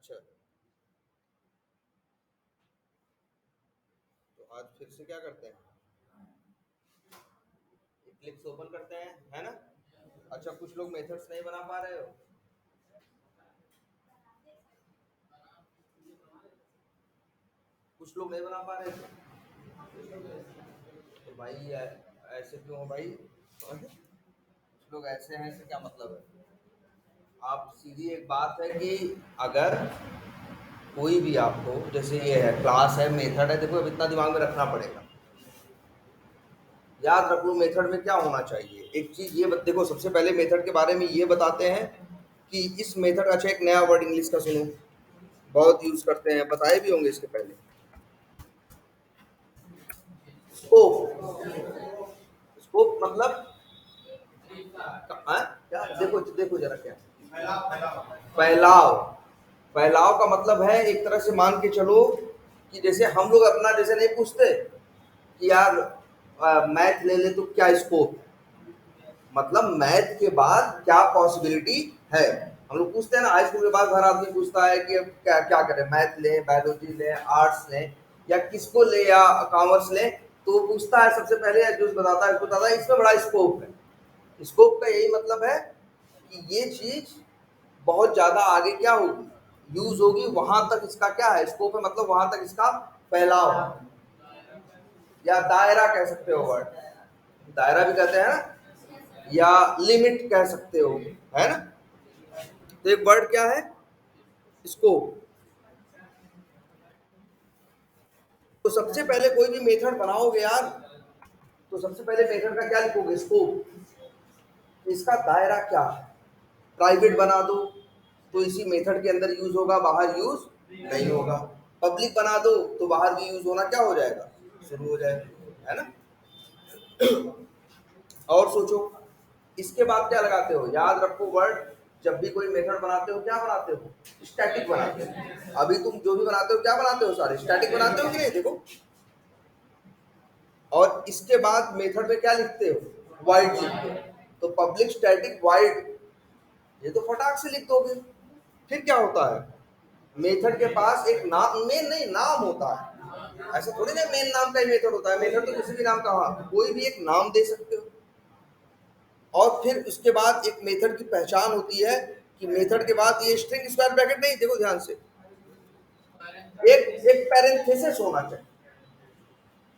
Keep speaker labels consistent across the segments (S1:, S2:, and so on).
S1: अच्छा, तो आज फिर से क्या करते हैं? क्लिप्स ओपन करते हैं, है ना? अच्छा, कुछ लोग मेथड्स नहीं बना पा रहे हो? कुछ लोग नहीं बना पा रहे थे? तो भाई ऐसे क्यों हो भाई? कुछ लोग ऐसे हैं, इससे क्या मतलब है? आप सीधी एक बात है कि अगर कोई भी आपको, जैसे ये है क्लास है, मेथड है, देखो अब इतना दिमाग में रखना पड़ेगा। याद रख लो मेथड में क्या होना चाहिए। एक चीज ये देखो, सबसे पहले मेथड के बारे में ये बताते हैं कि इस मेथड, अच्छा एक नया वर्ड इंग्लिश का सुनो, बहुत यूज करते हैं, बताए भी होंगे इसके पहले। स्कोप। स्कोप मतलब क्या? देखो देखो जरा क्या फैलाव। फैलाव का मतलब है, एक तरह से मान के चलो कि जैसे हम लोग अपना जैसे नहीं पूछते कि यार मैथ ले ले तो क्या स्कोप, मतलब मैथ के बाद क्या पॉसिबिलिटी है। हम लोग पूछते हैं ना, हाई स्कूल के बाद हर आदमी पूछता है कि अब क्या क्या करें, मैथ लें, बायोलॉजी लें, आर्ट्स लें, या किसको ले, या कॉमर्स लें। तो वो पूछता है सबसे पहले, जो बताता है उसको बताता है इसमें बड़ा स्कोप है। स्कोप का यही मतलब है कि ये चीज बहुत ज्यादा आगे क्या होगी, यूज होगी, वहां तक इसका क्या है स्कोप है, मतलब वहां तक इसका फैलाव है। या दायरा कह सकते हो, वर्ड दायरा भी कहते हैं ना, या लिमिट कह सकते हो, है ना? तो एक वर्ड क्या है, स्कोप। तो सबसे पहले कोई भी मेथड बनाओगे यार, तो सबसे पहले मेथड का क्या लिखोगे, स्कोप। इसका दायरा क्या है। प्राइवेट बना दो तो इसी मेथड के अंदर यूज होगा, बाहर यूज नहीं होगा। पब्लिक बना दो तो बाहर भी यूज होना क्या हो जाएगा, शुरू हो जाएगा, है ना? और सोचो, इसके बाद क्या लगाते हो, याद रखो वर्ड, जब भी कोई मेथड बनाते हो क्या बनाते हो, स्टैटिक बनाते हो। अभी तुम जो भी बनाते हो क्या बनाते हो, सारे स्टैटिक बनाते हो कि नहीं, देखो। और इसके बाद मेथड में क्या लिखते हो, वाइड लिखते हो। तो पब्लिक स्टैटिक वाइड, ये तो फटाक से लिख दोगे। फिर क्या होता है, मेथड के पास एक नाम, मेन नहीं नाम होता है। ऐसा थोड़ी ना मेन नाम का ही मेथड होता है, मेथड तो किसी भी नाम का, हाँ कोई भी एक नाम दे सकते हो। और फिर उसके बाद एक मेथड की पहचान होती है कि मेथड के बाद ये स्ट्रिंग स्क्वायर ब्रैकेट नहीं, देखो ध्यान से, एक एक पैरेंथेसिस होना चाहिए।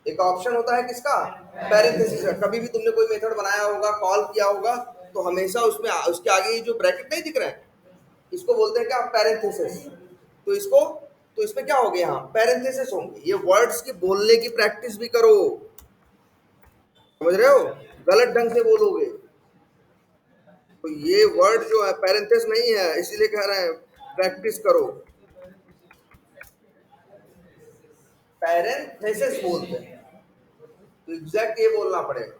S1: एक ऑप्शन होता है किसका, पैरेंथेसिस का। कभी भी तुमने कोई मेथड बनाया होगा, कॉल किया होगा, तो हमेशा उसमें उसके आगे ये जो ब्रैकेट नहीं दिख रहे हैं, इसको बोलते हैं क्या, पैरेंथेसिस। तो इसको, तो इसमें क्या हो गया, यहाँ पैरेंथेसिस होंगे। ये वर्ड्स की बोलने की प्रैक्टिस भी करो, समझ रहे हो, गलत ढंग से बोलोगे तो ये वर्ड जो है पैरेंथेसिस नहीं है, इसीलिए कह रहे हैं प्रैक्टिस करो। पैरेंथेसिस बोलते हैं, तो एग्जैक्ट ये बोलना पड़ेगा।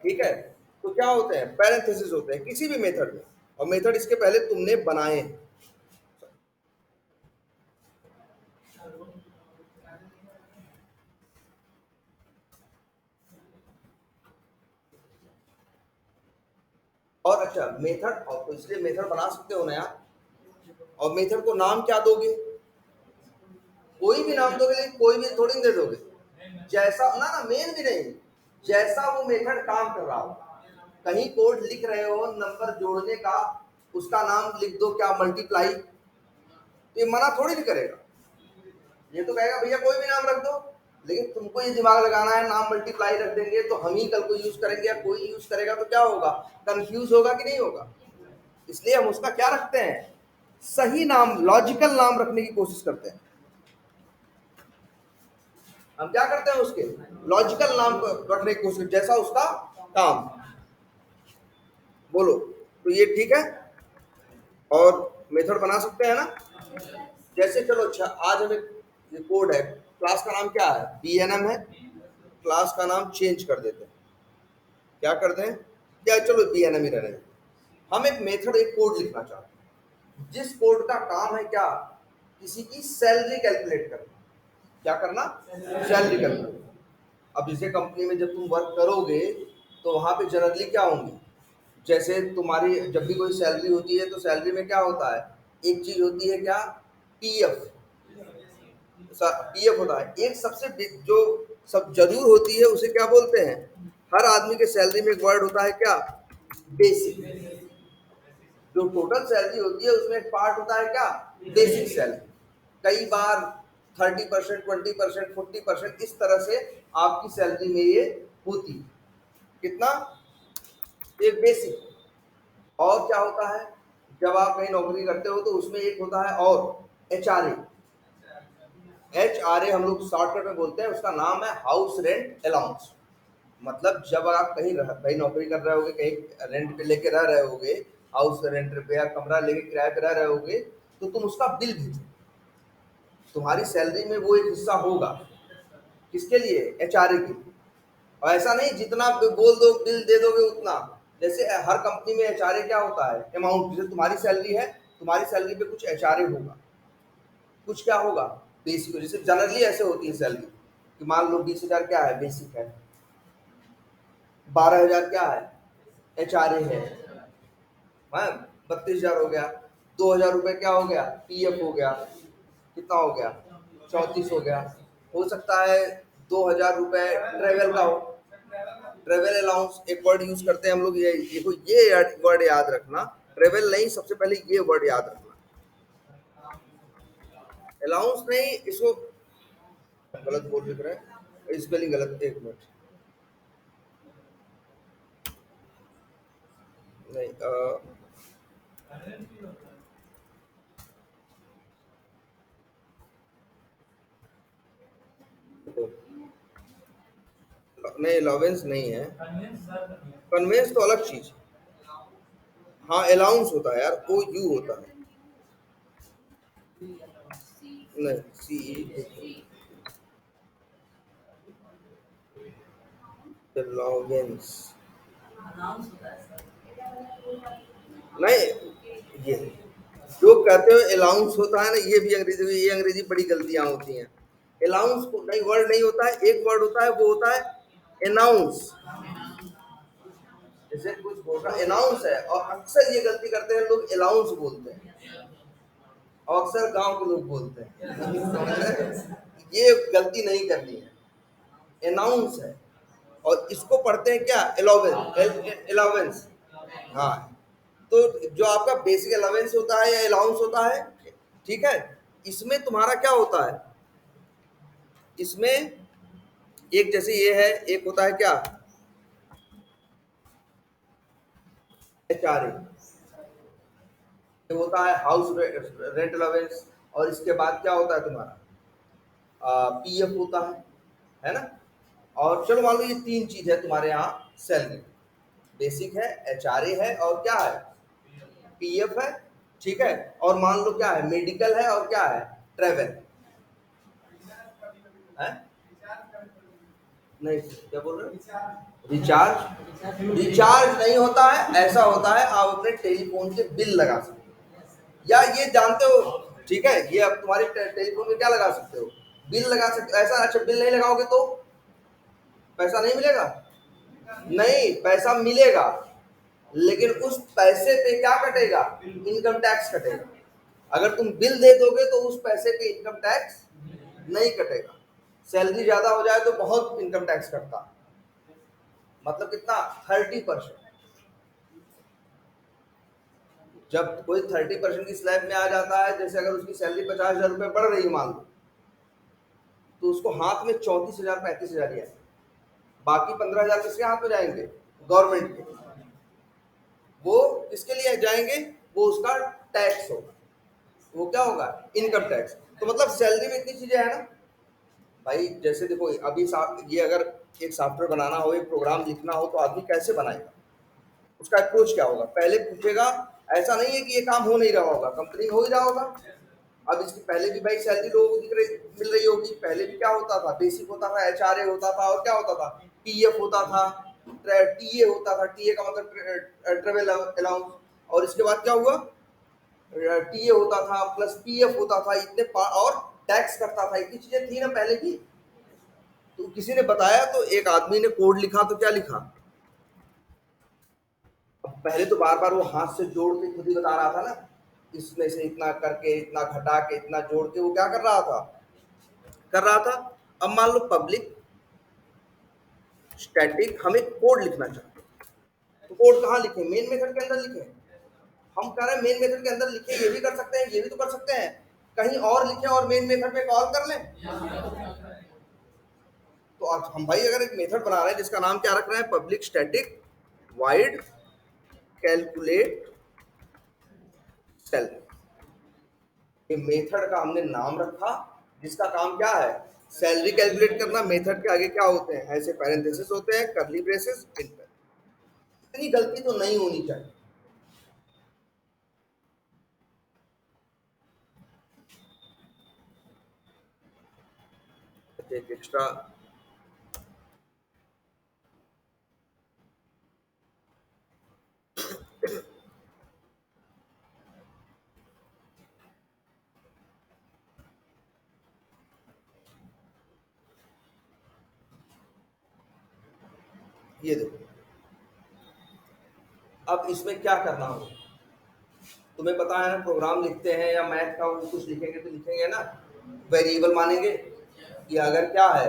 S1: ठीक है, तो क्या होते हैं, पैरेंथेसिस होते हैं किसी भी मेथड में, और मेथड इसके पहले तुमने बनाए हैं। और अच्छा मेथड, और तो इसलिए मेथड बना सकते हो ना यार। और मेथड को नाम क्या दोगे, कोई भी नाम दोगे, लेकिन कोई भी थोड़ी दे दोगे, जैसा ना ना मेन भी नहीं, जैसा वो मेथड काम कर रहा हो। कहीं कोड लिख रहे हो नंबर जोड़ने का, उसका नाम लिख दो क्या, मल्टीप्लाई, तो ये मना थोड़ी नहीं करेगा। ये तो कहेगा भैया कोई भी नाम रख दो, लेकिन तुमको ये दिमाग लगाना है, नाम मल्टीप्लाई रख देंगे तो हम ही कल को यूज करेंगे, या कोई यूज करेगा तो क्या होगा, कंफ्यूज होगा कि नहीं होगा। इसलिए हम उसका क्या रखते हैं, सही नाम, लॉजिकल नाम रखने की कोशिश करते हैं। हम क्या करते हैं, उसके लॉजिकल नाम को रखने की कोशिश, जैसा उसका काम। बोलो, तो ये ठीक है। और मेथड बना सकते हैं ना, जैसे चलो अच्छा, आज हमें ये कोड है, क्लास का नाम क्या है, BNM है, क्लास का नाम चेंज कर देते हैं। क्या कर दें, क्या, चलो BNM ही रहने दें। हम एक मेथड, एक कोड लिखना चाहते हैं, जिस कोड का काम है क्या, किसी की सैलरी कैलकुलेट करना। क्या करना, सैलरी कैलकुलेट। अब जैसे कंपनी में जब तुम वर्क करोगे, तो वहां पे जनरली क्या होंगी, जैसे तुम्हारी जब भी कोई सैलरी होती है तो सैलरी में क्या होता है, एक चीज होती है क्या, पीएफ। पीएफ होता है एक सबसे जो सब जरूर होती है, उसे क्या बोलते हैं, हर आदमी के सैलरी में एक वर्ड होता है क्या, बेसिक। जो टोटल सैलरी होती है उसमें एक पार्ट होता है क्या, बेसिक सैलरी। कई बार 30%, 20%, 40% इस तरह से आपकी सैलरी में ये होती है। कितना, ये बेसिक। और क्या होता है, जब आप कहीं नौकरी करते हो तो उसमें एक होता है और एचआरए। एचआरए हम लोग शॉर्टकट में बोलते हैं, उसका नाम है हाउस रेंट अलाउंस। मतलब जब आप कहीं नौकरी कर रहे होगे, कहीं रेंट पे लेके रह रहे होगे, हाउस रेंट पे या कमरा लेके किराए पे रह रहे होगे, तो तुम उसका बिल भेजो। तुम्हारी सैलरी में वो एक हिस्सा होगा, किसके लिए, एचआरए के लिए। और ऐसा नहीं जितना बोल दो बिल दे दोगे उतना। जैसे हर कंपनी में एचआरए क्या होता है, अमाउंट। जैसे तुम्हारी सैलरी है, तुम्हारी सैलरी पे कुछ एचआरए होगा, कुछ क्या होगा, बेसिक। जैसे जनरली ऐसे होती है सैलरी कि मान लो 20,000 क्या है, बेसिक है। 12,000 क्या है, एचआरए है। हाँ, 32,000 हो गया। 2,000 रुपये क्या हो गया, पीएफ हो गया। कितना हो गया, 34 हो गया। हो सकता है 2,000 रुपये ट्रेवल का हो, ट्रेवल अलाउंस। एक वर्ड यूज करते हैं हम लोग, ये वर्ड याद रखना। ट्रेवल नहीं, सबसे पहले ये वर्ड याद रखना, अलाउंस नहीं। इसको गलत बोल लिख रहे हैं, स्पेलिंग गलत, एक मिनट। नहीं, नहीं अलाउंस नहीं है, कन्वेंस तो अलग चीज है। हाँ अलाउंस होता है यार, ओ यू होता है। नहीं, सी, अलाउंस नहीं। ये जो कहते हो अलाउंस होता है ना, ये भी अंग्रेजी में, ये अंग्रेजी बड़ी गलतियां होती हैं। अलाउंस को नहीं, वर्ड नहीं होता है, एक वर्ड होता है, वो होता है अनाउंस। जैसे कुछ बोल रहा अनाउंस है, और अक्सर ये गलती करते हैं लोग, अलाउंस बोलते हैं, और अक्सर गांव के लोग बोलते हैं। समझ रहे हैं? ये गलती नहीं करनी है, अनाउंस है। और इसको पढ़ते हैं क्या, अलाउंस, अलाउंस। हाँ, तो जो आपका बेसिक अलाउंस होता है या अलाउंस होता है, ठीक है, इसमें तुम्हारा क्या होता है, इसमें एक जैसे ये है, एक होता है क्या, एचआरए। ये होता है हाउस रेंट अलाउंस। और इसके बाद क्या होता है तुम्हारा, पीएफ होता है ना। और चलो मान लो ये तीन चीज है तुम्हारे यहाँ सैलरी, बेसिक है, एचआरए है, और क्या है, पीएफ है। ठीक है, और मान लो क्या है, मेडिकल है, और क्या है, ट्रेवल है। नहीं, क्या बोल रहे हो, रिचार्ज, रिचार्ज नहीं होता है, ऐसा होता है आप अपने टेलीफोन के बिल लगा सकते हो, या ये जानते हो, ठीक है, ये अब तुम्हारे टेलीफोन में क्या लगा सकते हो, बिल लगा सकते हो। ऐसा, अच्छा बिल नहीं लगाओगे तो पैसा नहीं मिलेगा, नहीं पैसा मिलेगा, लेकिन उस पैसे पे क्या कटेगा, इनकम टैक्स कटेगा। अगर तुम बिल दे दोगे तो उस पैसे पे इनकम टैक्स नहीं कटेगा। सैलरी ज्यादा हो जाए तो बहुत इनकम टैक्स कटता, मतलब कितना, 30%। जब कोई 30% की स्लैब में आ जाता है, जैसे अगर उसकी सैलरी 50,000 रुपये बढ़ रही है मान लो, तो उसको हाथ में 34,000, 35,000 ही आएंगे। बाकी 15,000 किसके हाथ में जाएंगे, गवर्नमेंट के। वो किसके लिए जाएंगे, वो उसका टैक्स होगा, वो क्या होगा, इनकम टैक्स। तो मतलब सैलरी में इतनी चीजें है ना भाई। जैसे देखो अभी ये अगर एक सॉफ्टवेयर बनाना हो, एक प्रोग्राम लिखना हो, तो आदमी कैसे बनाएगा, उसका अप्रोच क्या होगा, पहले पूछेगा। ऐसा नहीं है कि ये काम हो नहीं रहा होगा, कंपनी हो ही रहा होगा। अब इसकी पहले भी भाई सैलरी लोगों को मिल रही होगी। पहले भी क्या होता था, बेसिक होता था, एचआरए होता था, और क्या होता था, पीएफ होता था, टीए होता था। टीए का मतलब ट्रेवल अलाउंस। और इसके बाद क्या हुआ, टीए होता था प्लस पीएफ होता था, और टैक्स करता था। इतनी चीजें थी ना पहले की। तो किसी ने बताया, तो एक आदमी ने कोड लिखा, तो क्या लिखा, अब पहले तो बार बार वो हाथ से जोड़ के खुद ही बता रहा था ना, इसमें से इतना करके, इतना घटा के, इतना जोड़ के, वो क्या कर रहा था। अब मान लो पब्लिक स्टैटिक हमें कोड लिखना चाहते हैं, तो कोड कहाँ लिखे? मेन मेथड के अंदर लिखे। हम कह रहे हैं मेन मेथड के अंदर लिखे, ये भी कर सकते हैं, ये भी तो कर सकते हैं, कहीं और लिखे और मेन मेथड में कॉल कर लें। तो अब हम भाई अगर एक मेथड बना रहे हैं जिसका नाम क्या रख रहे हैं, public static void calculate sale, ये मेथड का हमने नाम रखा, जिसका काम क्या है, सैलरी कैलकुलेट करना। मेथड के आगे क्या होते हैं, ऐसे पैरेंथेसिस होते हैं, कर्ली ब्रेसेस, इंटर। इतनी गलती तो नहीं होनी चाहिए। एक एक्स्ट्रा ये देखो, अब इसमें क्या करना होगा, तुम्हें पता है ना, प्रोग्राम लिखते हैं या मैथ का वो कुछ लिखेंगे तो लिखेंगे ना, वेरिएबल मानेंगे कि अगर क्या है,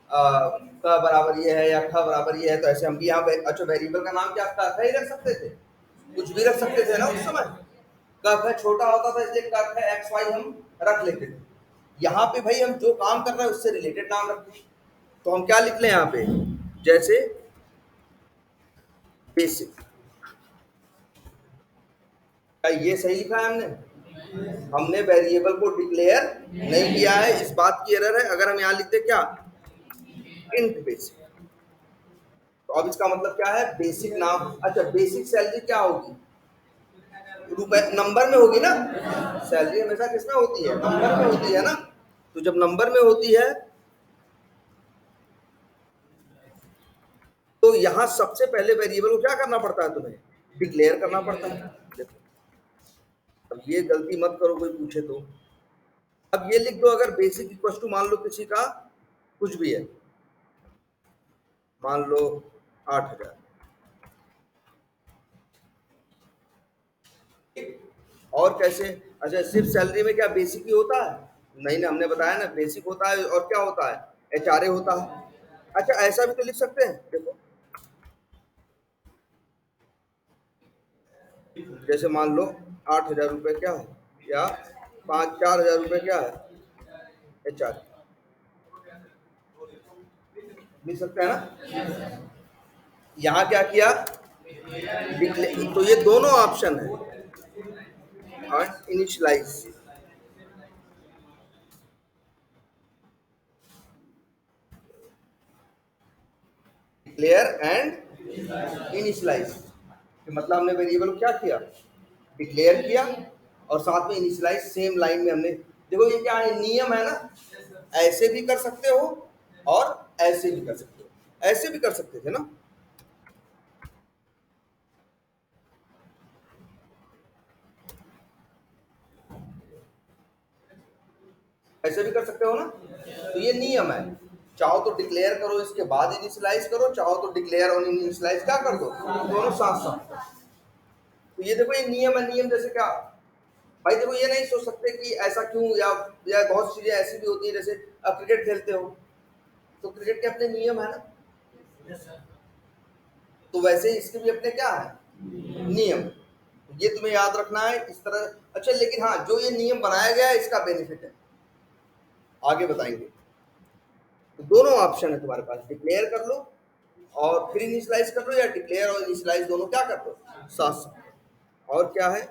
S1: क बराबर ये है या ख बराबर ये है, तो ऐसे हम भी यहाँ अच्छा वेरिएबल का नाम क्या था, ही रख सकते थे, कुछ भी रख सकते थे ना उस समय। क है छोटा होता था, इसलिए क है एक्स वाई हम रख लेते थे। यहाँ पे भाई हम जो काम कर रहे हैं उससे रिलेटेड नाम रखते हैं, तो हम क्या लिख लें यहाँ पे, जैसे बेसिक। क्या ये सही लिखा है हमने? हमने वेरिएबल को डिक्लेयर नहीं किया है, इस बात की एरर है। अगर हम यहाँ लिखते क्या, इंट बेसिक, तो अब इसका मतलब क्या है, बेसिक नाम। अच्छा बेसिक सैलरी क्या होगी, रुपए नंबर में होगी ना, सैलरी हमेशा किसमें होती है, नंबर में होती है ना। तो जब नंबर में होती है तो यहाँ सबसे पहले वेरिएबल को क्या करना पड़ता है, तुम्हें डिक्लेयर करना पड़ता है। देखो अब ये गलती मत करो कोई पूछे तो। अब ये लिख दो, अगर बेसिक इक्वल टू मान लो किसी का कुछ भी है, मान लो 8,000, और कैसे? अच्छा सिर्फ सैलरी में क्या बेसिक ही होता है? नहीं ना, हमने बताया ना बेसिक होता है और क्या होता है, एचआरए होता है। अच्छा ऐसा भी तो लिख सकते हैं, देखो जैसे मान लो 8,000 रुपये क्या है, या 4,000 रुपये क्या है, एचआर, लिख सकते हैं ना। यहाँ क्या किया, तो ये दोनों ऑप्शन है, और इनिशियलाइज, डिक्लेयर एंड इनिशियलाइज, मतलब हमने वेरिएबल को क्या किया, डिक्लेयर किया, और साथ में इनिशियलाइज सेम लाइन में हमने। देखो ये क्या है, नियम है ना, ऐसे भी कर सकते हो और ऐसे भी कर सकते हो, ऐसे भी कर सकते थे ना, ऐसे भी कर सकते हो ना। तो ये नियम है, चाहो तो डिक्लेयर करो इसके बाद इनिशियलाइज करो, चाहो तो डिक्लेयर और इनिशियलाइज क्या कर दो, दोनों साथ साथ। तो ये देखो ये नियम है, नियम जैसे क्या भाई, देखो ये नहीं सोच सकते कि ऐसा क्यों, या बहुत चीजें ऐसी भी होती है, जैसे अब क्रिकेट खेलते हो तो क्रिकेट के अपने नियम है ना, तो वैसे ही इसके भी अपने क्या है, नियम। ये तुम्हें याद रखना है इस तरह। अच्छा लेकिन हाँ, जो ये नियम बनाया गया है इसका बेनिफिट है, आगे बताएंगे। तो दोनों ऑप्शन है तुम्हारे पास, डिक्लेयर कर लो और फिर इनिशियलाइज कर लो, या डिक्लेयर और इनिशियलाइज दोनों क्या कर लो, साथ साथ। और क्या है,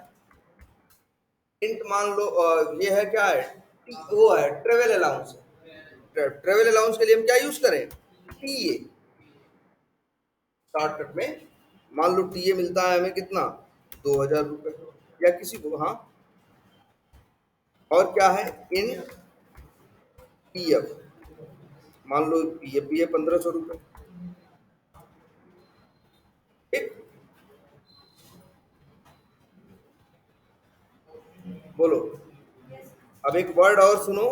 S1: इंट मान लो, ये है क्या है, वो है ट्रेवल अलाउंस। ट्रेवल अलाउंस के लिए हम क्या यूज करें, टीए। शॉर्टकट में मान लो टीए मिलता है हमें कितना, 2,000 रुपये, या किसी को, हाँ। और क्या है, इन पीएफ, मान लो पीएफ भी है 1,500 रुपये, ठीक। बोलो, अब एक वर्ड और सुनो,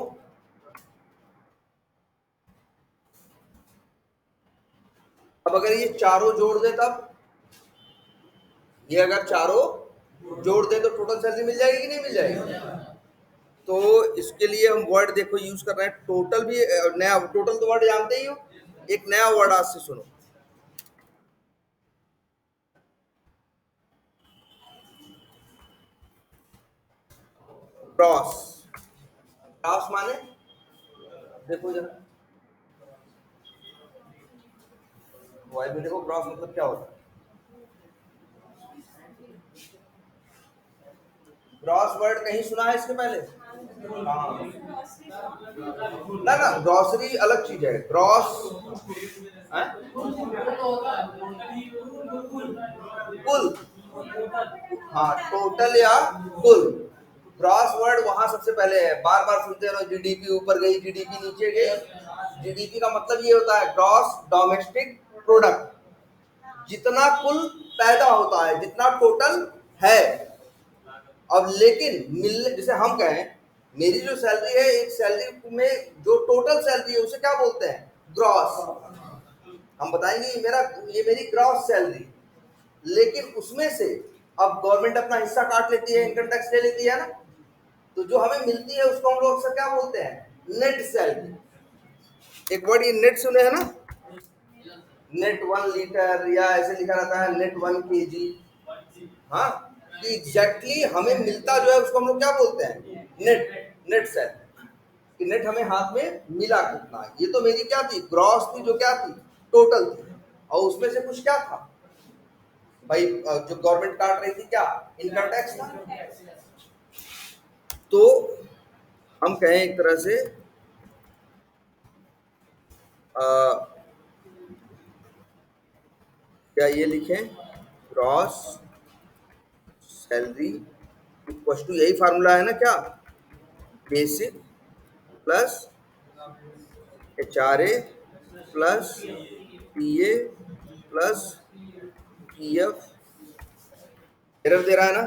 S1: अब अगर ये चारों जोड़ दे तब, ये अगर चारों जोड़ दें तो टोटल सैलरी मिल जाएगी कि नहीं मिल जाएगी? तो इसके लिए हम वर्ड देखो यूज कर रहे हैं, टोटल भी नया, टोटल तो वर्ड जानते ही हो, एक नया वर्ड आज से सुनो, ग्रॉस। ग्रॉस माने देखो जरा, मोबाइल में देखो ग्रॉस मतलब क्या होता है। ग्रॉस वर्ड कहीं सुना है इसके पहले? हाँ, ना ना, ग्रॉसरी अलग चीज है, ग्रॉस कुल, हाँ टोटल या कुल। ग्रॉस वर्ड वहां सबसे पहले है, बार बार सुनते हैं, जीडीपी ऊपर गई, जीडीपी नीचे गई। जीडीपी का मतलब ये होता है ग्रॉस डोमेस्टिक प्रोडक्ट, जितना कुल पैदा होता है, जितना टोटल है। अब लेकिन मिलने, जैसे हम कहें मेरी जो सैलरी है, एक सैलरी में जो टोटल सैलरी है उसे क्या बोलते हैं? ग्रॉस। हम बताएंगे ये मेरी ग्रॉस सैलरी, लेकिन उसमें से अब गवर्नमेंट अपना हिस्सा काट लेती है, इनकम टैक्स ले लेती है ना, तो जो हमें मिलती है उसको हम लोग अक्सर क्या बोलते हैं? Net salary. एक वर्ड ये नेट सुने हैं ना, नेट 1 लीटर, या ऐसे लिखा रहता है नेट 1 kg। हाँ, कि एग्जैक्टली हमें मिलता जो है उसको हम लोग क्या बोलते हैं? नेट, नेट सैलरी, कि नेट हमें हाथ में मिला कितना। ये तो मेरी क्या थी? ग्रॉस थी, जो क्या थी? टोटल थी। और उसमें से कुछ क्या था भाई, जो गवर्नमेंट काट रही थी क्या? इनकम टैक्स था। तो हम कहें एक तरह से आ, क्या ये लिखें, ग्रॉस सैलरी इक्वल टू, यही फार्मूला है ना क्या, basic plus HRA plus PA plus PF। Error दे रहा है ना?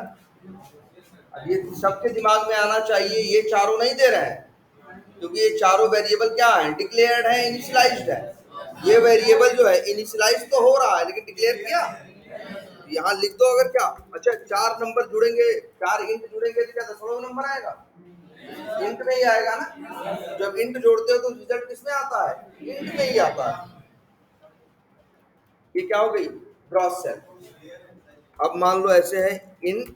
S1: अब ये सबके दिमाग में आना चाहिए, ये चारों नहीं दे रहे हैं, क्योंकि ये चारों वेरिएबल क्या है? डिक्लेयर्ड है, इनिशियलाइज्ड है। ये वेरिएबल जो है इनिशियलाइज तो हो रहा है, लेकिन डिक्लेयर किया? यहाँ लिख दो अगर क्या, अच्छा 4 नंबर जुड़ेंगे, 4 इंट जुड़ेंगे तो क्या दशमलव नंबर आएगा? इंट में ही आएगा ना। जब इंट जोड़ते हो तो रिजल्ट किसमें आता है? इंट में ही आता है। ये क्या हो गई? Gross sale. अब मान लो ऐसे है इंट,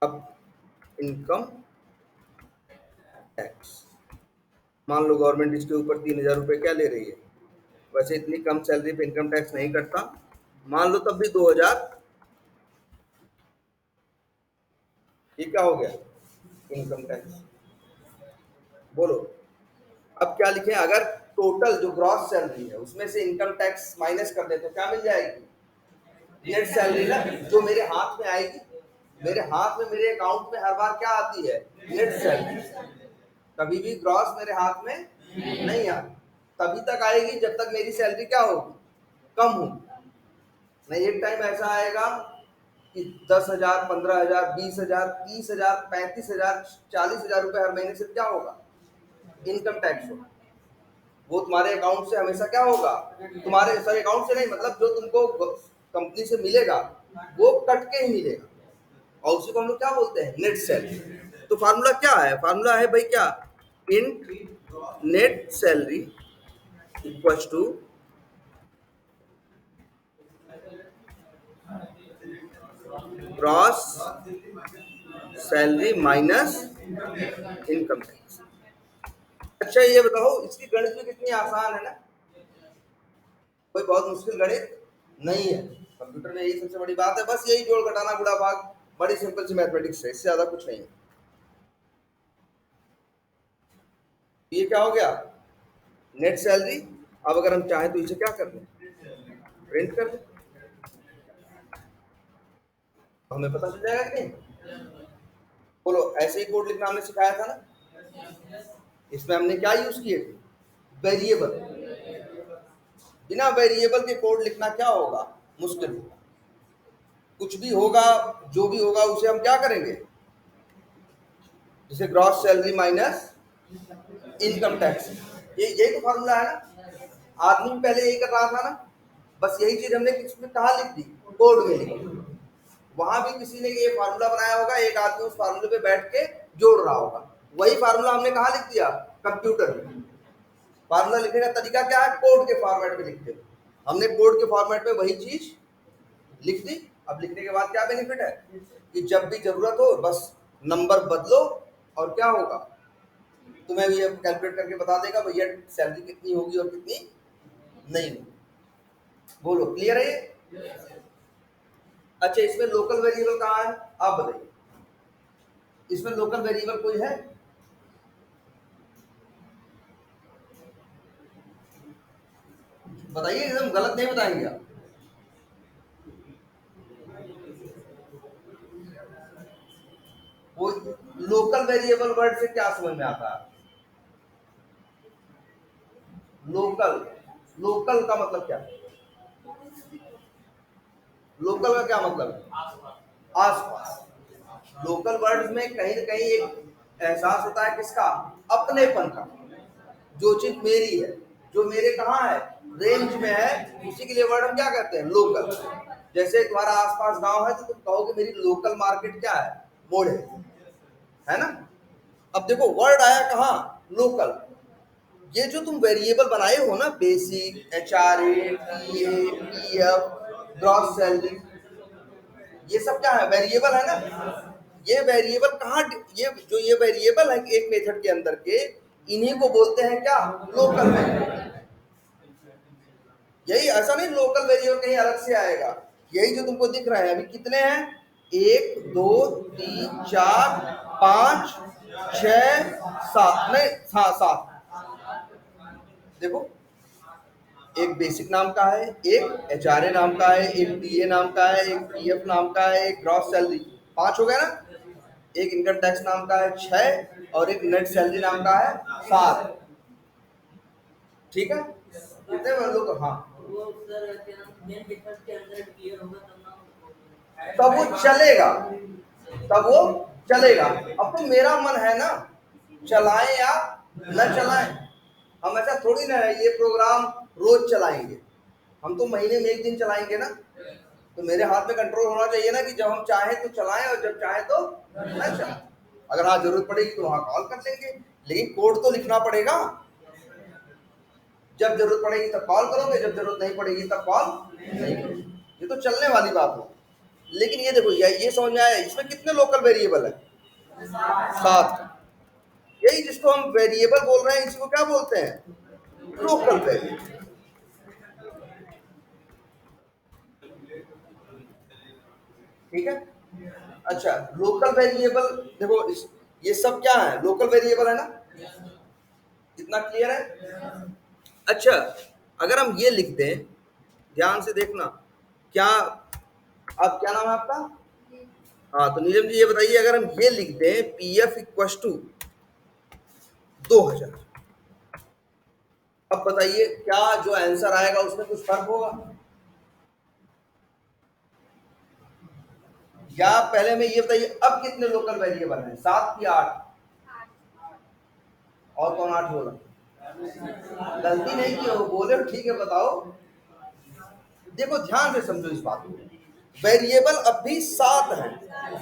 S1: अब इनकम टैक्स, मान लो गवर्नमेंट इसके ऊपर 3,000 रुपए क्या ले रही है, वैसे इतनी कम सैलरी पे इनकम टैक्स नहीं कटता, मान लो तब भी 2,000, ये क्या हो गया? Income tax. बोलो अब क्या लिखें? अगर टोटल जो ग्रॉस सैलरी है उसमें से इनकम टैक्स माइनस कर दे तो क्या मिल जाएगी? नेट सैलरी ना, जो मेरे हाथ में आएगी। मेरे हाथ में, मेरे अकाउंट में हर बार क्या आती है? Net salary. कभी भी ग्रॉस मेरे हाथ में नहीं आती, तभी तक आएगी जब तक मेरी सैलरी क्या होगी? कम होगी। नहीं, एक टाइम ऐसा आएगा कि 10,000, 15,000, 20,000, 30,000, 35,000, 40,000 रुपए हर महीने से क्या होगा? इनकम टैक्स होगा। वो तुम्हारे अकाउंट से हमेशा क्या होगा? तुम्हारे सर अकाउंट से नहीं, मतलब जो तुमको कंपनी से मिलेगा वो कट के ही मिलेगा, और उसी को हम लोग क्या बोलते हैं? Net salary. तो फार्मूला क्या है? फार्मूला है भाई क्या? Int net salary equal to gross salary minus income tax. अच्छा ये बताओ, इसकी गणित भी कितनी आसान है ना, कोई बहुत मुश्किल गणित नहीं है। कंप्यूटर में यही सबसे बड़ी बात है, बस यही जोड़ घटाना गुणा भाग, बड़ी सिंपल सी मैथमेटिक्स है, इससे ज्यादा कुछ नहीं है। ये क्या हो गया? Net salary. अब अगर हम चाहें तो इसे क्या कर दें? प्रिंट कर दें, तो हमें पता चल जाएगा कि नहीं? बोलो, ऐसे ही कोड लिखना हमने सिखाया था ना, इसमें हमने क्या यूज किए थे? वेरिएबल। बिना वेरिएबल के कोड लिखना क्या होगा? मुश्किल होगा। कुछ भी होगा, जो भी होगा उसे हम क्या करेंगे? जैसे gross salary minus income tax, ये यही तो फॉर्मूला है ना। आदमी भी पहले यही कर रहा था ना, बस यही चीज हमने किसमें कहा लिख दी? कोड में लिखो। वहां भी किसी ने ये फार्मूला बनाया होगा, एक आदमी उस फार्मूले पे बैठ के जोड़ रहा होगा। वही फार्मूला हमने कहाँ लिख दिया? कंप्यूटर में। फार्मूला लिखने का तरीका क्या है? कोड के फॉर्मेट में लिखते हो। हमने कोड के फॉर्मेट में वही चीज लिख दी। अब लिखने के बाद क्या बेनिफिट है कि जब भी जरूरत हो बस नंबर बदलो और क्या होगा, तुम्हें भी कैलकुलेट करके बता देगा भैया सैलरी कितनी होगी और कितनी नहीं होगी। बोलो क्लियर है ये? अच्छा, इसमें लोकल वेरिएबल कहाँ है आप बताइए? इसमें लोकल वेरिएबल कोई है? बताइए, एकदम गलत नहीं बताएंगे आप। वो लोकल वेरिएबल वर्ड से क्या समझ में आता है? लोकल, लोकल का मतलब क्या है? लोकल का क्या मतलब है? आसपास। लोकल वर्ड्स में कहीं ना कहीं एक एहसास होता है किसका? अपनेपन का। जो चीज मेरी है, जो मेरे कहाँ है, रेंज में है, उसी के लिए वर्ड हम क्या कहते हैं? लोकल। जैसे तुम्हारा आसपास गांव है तो तुम कहोगे मेरी लोकल मार्केट क्या है? मोड़ है ना? अब देखो वर्ड आया कहाँ? लोकल। ये जो तुम वेरिएबल बनाए हो ना, बेसिक, एचआरए, पीए, पीएफ, ग्रॉस सैलरी, ये सब क्या है? वेरिएबल है ना? ये वेरिएबल कहाँ, ये वेरिएबल है एक मेथड के अंदर के, इन्हीं को बोलते हैं क्या? Local variable. यही, ऐसा नहीं लोकल वेरिएबल कहीं अलग से आएगा। यही जो तुमको दिख रहा है अभी, कितने हैं? 1 2 3 4 5 6 7, नहीं हाँ 7। देखो, एक बेसिक नाम का है, एक एचआरए नाम का है, एक पीए नाम का है, एक पीएफ नाम का है, एक ग्रॉस सैलरी, 5 हो गया ना? एक इनकम टैक्स नाम का है 6, और एक नेट सैलरी नाम का है 7। ठीक है, कितने लोग? हाँ, तब वो चलेगा, तब वो चलेगा। अब तो मेरा मन है ना, चलाएं या न चलाएं। हम ऐसा थोड़ी ना है ये प्रोग्राम रोज चलाएंगे, हम तो महीने में एक दिन चलाएंगे ना। तो मेरे हाथ में कंट्रोल होना चाहिए ना कि जब हम चाहें तो चलाएं और जब चाहें तो न चलाएं। अगर हाँ जरूरत पड़ेगी तो वहां कॉल कर लेंगे, लेकिन कोड तो लिखना पड़ेगा। जब जरूरत पड़ेगी तब कॉल करोगे, जब जरूरत नहीं पड़ेगी तब कॉल नहीं करोगे। ये तो चलने वाली बात हो। लेकिन ये देखो, ये समझ में आया इसमें कितने लोकल वेरिएबल है? 7। यही जिसको हम वेरिएबल बोल रहे हैं, इसी को क्या बोलते हैं? Local variable. ठीक है। अच्छा, लोकल वेरिएबल देखो ये सब क्या है? लोकल वेरिएबल है ना? कितना क्लियर है? अच्छा, अगर हम ये लिख दें, ध्यान से देखना, क्या, अब क्या नाम है आपका? हाँ, तो नीलम जी ये बताइए, अगर हम ये लिख दें पीएफ इक्व टू 2000, अब बताइए क्या जो आंसर आएगा उसमें कुछ फर्क होगा? या पहले में ये बताइए अब कितने लोकल वेरिएबल हैं, 7 की 8? और कौन 8 बोला? गलती नहीं की हो, बोले हो ठीक है बताओ। देखो ध्यान से समझो इस बात को, वेरिएबल अब भी 7 है।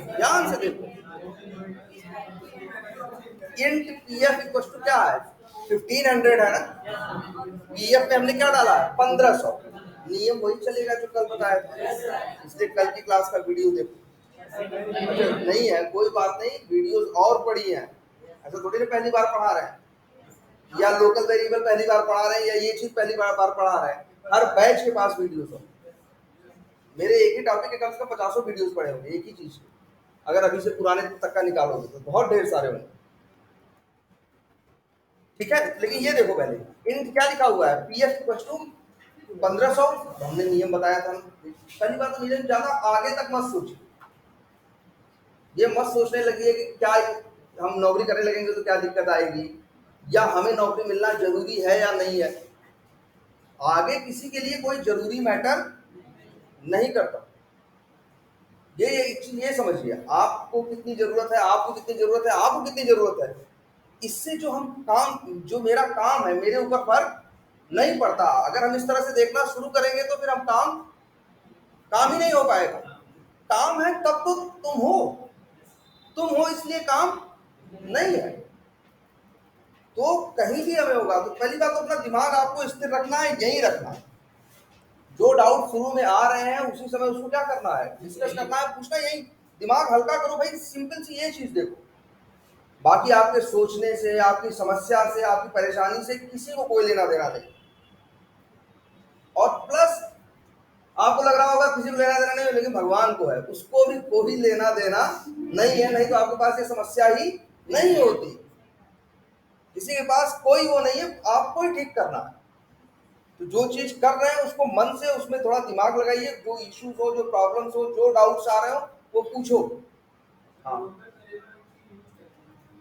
S1: ध्यान से देखो, इंट पीएफ इक्वल टू क्या है? 1500 है ना? पीएफ में हमने क्या डाला है? 1500। नियम वही चलेगा जो कल बताया था, इसलिए कल की क्लास का वीडियो देखो। अच्छा नहीं है कोई बात नहीं, वीडियोस और पढ़ी हैं, ऐसा थोड़ी ना पहली बार पढ़ा रहे हैं, या लोकल वेरिएबल पहली बार पढ़ा रहे हैं, या ये चीज पहली बार पढ़ा रहे हैं। हर बैच के पास वीडियोस हो। मेरे एक ही टॉपिक के कम से कम 50 वीडियोस पड़े होंगे एक ही चीज के, अगर अभी से पुराने तक का निकालोगे तो बहुत ढेर सारे होंगे। ठीक है, लेकिन ये देखो पहले इन क्या लिखा हुआ है? PF equal to 1500। हमने नियम बताया था। पहली बात तो नियम ज्यादा आगे तक मत सोचिए, ये मत सोचने लगिए कि क्या हम नौकरी करने लगेंगे तो क्या दिक्कत आएगी, या हमें नौकरी मिलना जरूरी है या नहीं है। आगे किसी के लिए कोई जरूरी मैटर नहीं करता। ये एक चीज ये समझिए, आपको कितनी जरूरत है, आपको कितनी जरूरत है, आपको कितनी जरूरत है, इससे जो हम काम, जो मेरा काम है मेरे ऊपर फर्क नहीं पड़ता। अगर हम इस तरह से देखना शुरू करेंगे तो फिर हम काम काम ही नहीं हो पाएगा। काम है तब तो तुम हो इसलिए काम नहीं है। तो कहीं भी हमें होगा तो पहली बात तो अपना दिमाग आपको स्थिर रखना है, यही रखना है। जो डाउट शुरू में आ रहे हैं उसी समय उसको क्या करना है, डिस्कस करना है, पूछना, यही दिमाग हल्का करो भाई, सिंपल सी ये चीज देखो। बाकी आपके सोचने से, आपकी समस्या से, आपकी परेशानी से किसी को कोई लेना देना नहीं। और प्लस आपको लग रहा होगा किसी को लेना देना नहीं है, लेकिन भगवान को है, उसको भी कोई लेना देना नहीं है, नहीं तो आपके पास ये समस्या ही नहीं होती। किसी के पास कोई वो नहीं है, आपको ही ठीक करना है। तो जो चीज कर रहे हैं उसको मन से, उसमें थोड़ा दिमाग लगाइए, जो इश्यूज हो, जो प्रॉब्लम्स हो, जो डाउट्स आ रहे हो वो पूछो। हाँ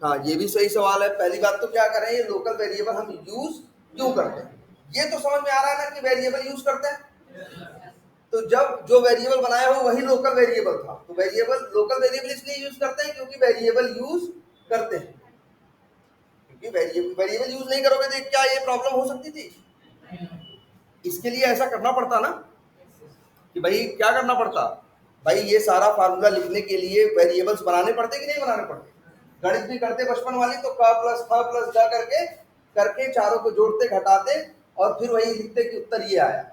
S1: हाँ, ये भी सही सवाल है। पहली बात तो क्या करें, ये लोकल वेरिएबल हम यूज क्यों करते हैं, ये तो समझ में आ रहा है ना कि वेरिएबल यूज करते हैं। तो जब जो वेरिएबल बनाया हो वही लोकल वेरिएबल था, तो वेरिएबल लोकल वेरिएबल इसलिए यूज करते हैं क्योंकि वेरिएबल यूज करते हैं। क्योंकि वेरिएबल यूज नहीं करोगे तो क्या ये प्रॉब्लम हो सकती थी? इसके लिए ऐसा करना पड़ता ना कि भाई क्या करना पड़ता, भाई ये सारा फार्मूला लिखने के लिए वेरिएबल्स बनाने पड़ते कि नहीं बनाने पड़ते? गणित भी करते बचपन वाली, तो क प्लस ख प्लस ग करके करके चारों को जोड़ते घटाते और फिर वही लिखते कि उत्तर ये आया।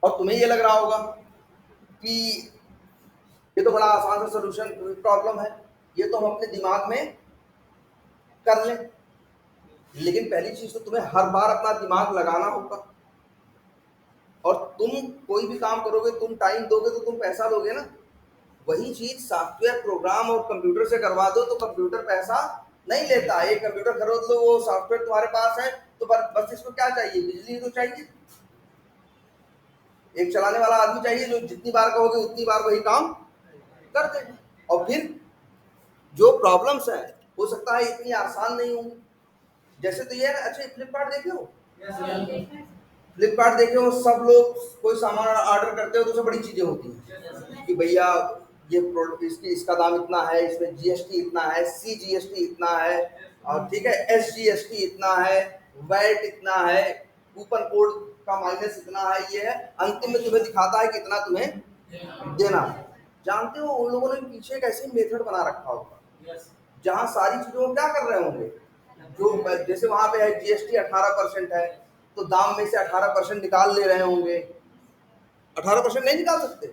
S1: और तुम्हें ये लग रहा होगा कि ये तो बड़ा आसान सा सोल्यूशन प्रॉब्लम है, ये तो हम अपने दिमाग में कर लें। लेकिन पहली चीज तो तुम्हें हर बार अपना दिमाग लगाना होगा। और तुम कोई भी काम करोगे, तुम टाइम दोगे तो तुम पैसा लोगे ना। वही चीज सॉफ्टवेयर प्रोग्राम और कंप्यूटर से करवा दो तो कंप्यूटर पैसा नहीं लेता। एक कंप्यूटर खरीद लो, वो सॉफ्टवेयर तुम्हारे पास है तो बस इसको क्या चाहिए, बिजली तो चाहिए, एक चलाने वाला आदमी चाहिए जो जितनी बार कहोगे उतनी बार वही काम कर देगा। और फिर जो प्रॉब्लम्स है हो सकता है इतनी आसान नहीं होंगी। जैसे तो ये है, अच्छा फ्लिपकार्ट देखे हो? फ्लिपकार्ट देखे हो, सब लोग कोई सामान ऑर्डर करते हो तो उसमें बड़ी चीजें होती हैं कि भैया ये प्रोडक्ट इसका दाम इतना है, इसमें जीएसटी इतना है, सीजीएसटी इतना है, और ठीक है एसजीएसटी इतना है, वैट इतना है, कूपन कोड का माइनस इतना है, ये है, अंतिम में तुम्हें दिखाता है कितना तुम्हें देना है। जानते हो उन लोगों ने पीछे एक ऐसी मेथड बना रखा होगा जहां सारी चीजों को क्या कर रहे होंगे, जो जैसे वहां पे है जीएसटी 18% है तो दाम में से 18% निकाल ले रहे होंगे। 18% नहीं निकाल सकते?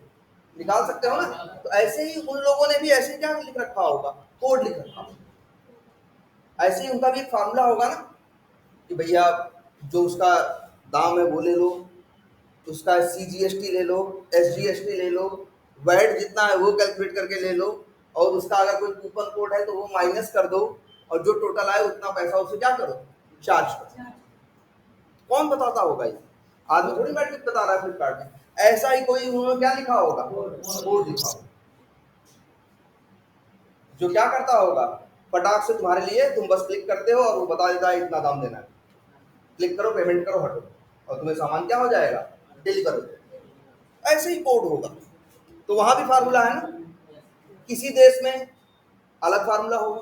S1: निकाल सकते हो ना। तो ऐसे ही उन लोगों ने भी ऐसे क्या लिख रखा होगा, कोड लिख रखा होगा। ऐसे ही उनका भी एक फार्मूला होगा ना कि भैया जो उसका दाम है वो ले लो, उसका सीजीएसटी ले लो, एसजीएसटी ले लो, वैट जितना है वो कैलकुलेट करके ले लो, और उसका अगर कोई कूपन कोड है तो वो माइनस कर दो, और जो टोटल आए उतना पैसा उसे क्या करो, चार्ज करो। कौन बताता होगा ये? आदमी थोड़ी बैठ के बता रहा है फ्लिपकार्ट में। ऐसा ही कोई उन्होंने क्या लिखा होगा, कोड लिखा होगा, जो क्या करता होगा, फटाक से तुम्हारे लिए, तुम बस क्लिक करते हो और वो बता देता है इतना दाम देना है, क्लिक करो, पेमेंट करो, हटो, और तुम्हें सामान क्या हो जाएगा, डिलीवर हो जाएगा। ऐसे ही कोड होगा। तो वहां भी फार्मूला है ना। किसी देश में अलग फार्मूला होगा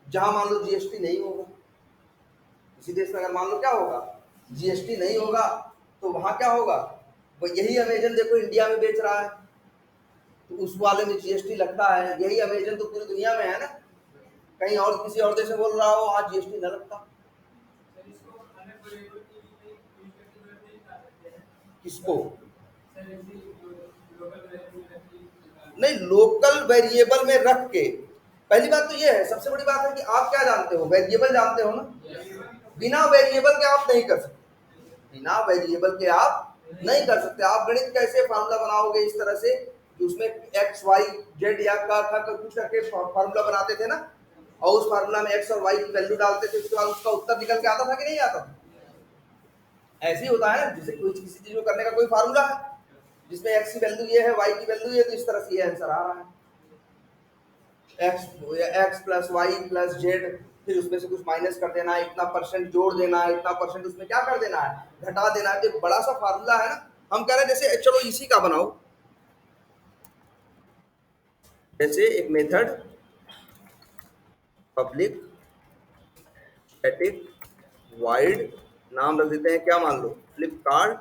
S1: जहां मान लो जीएसटी नहीं होगा। किसी देश में अगर मान लो क्या होगा, जीएसटी नहीं होगा, तो वहां क्या होगा, वो यही अमेजन देखो इंडिया में बेच रहा है तो उस वाले में जीएसटी लगता है। यही अमेजन तो पूरी दुनिया में है ना, कहीं और किसी और देश में बोल रहा हो वहां जीएसटी न लगता। किसको? नहीं, लोकल वेरिएबल में रख के, पहली बात तो ये है, सबसे बड़ी बात है कि आप क्या जानते हो, वेरिएबल जानते हो ना। बिना वेरिएबल के आप नहीं कर सकते, बिना वेरिएबल के आप नहीं कर सकते। आप गणित कैसे फार्मूला बनाओगे इस तरह से कि उसमें एक्स वाई जेड या का कुछ करके फार्मूला बनाते थे ना, और उस फार्मूला में एक्स और वाई की वैल्यू डालते थे, उसके बाद उसका उत्तर निकल के आता था कि नहीं आता था? ऐसे ही होता है ना, जैसे कोई किसी चीज को करने का कोई फार्मूला है जिसमें एक्स की वैल्यू ये है, वाई की वैल्यू ये, तो इस तरह से ये आंसर आ रहा है, X plus Y plus Z, फिर उसमें से कुछ माइनस कर देना है, इतना परसेंट जोड़ देना है, इतना परसेंट उसमें क्या कर देना है, घटा देना है। एक बड़ा सा फार्मूला है ना। हम कह रहे हैं जैसे चलो इसी का बनाओ, जैसे एक मेथड पब्लिक स्टैटिक वाइड नाम रख देते हैं क्या, मान लो फ्लिपकार्ट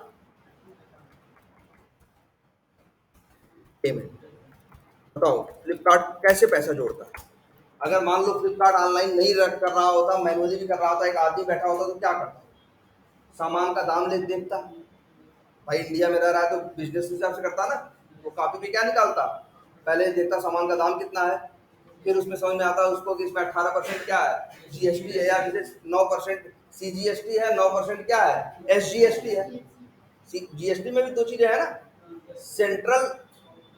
S1: पेमेंट। बताओ फ्लिपकार्ट कैसे पैसा जोड़ता है? अगर मान लो फ्लिपकार्ट ऑनलाइन नहीं रख कर रहा होता, मैनुअली भी कर रहा होता, एक आदमी बैठा होता तो क्या करता? सामान का दाम लिख देखता। भाई इंडिया में रह रहा है तो बिजनेस के हिसाब से करता ना, वो कॉपी पे क्या निकालता, पहले देखता सामान का दाम कितना है, फिर उसमें समझ में आता उसको कि इसमें 18% क्या है जीएसटी है, या जैसे 9% सीजीएसटी है, 9% क्या है एसजीएसटी है। जीएसटी में भी दो चीजें है ना, सेंट्रल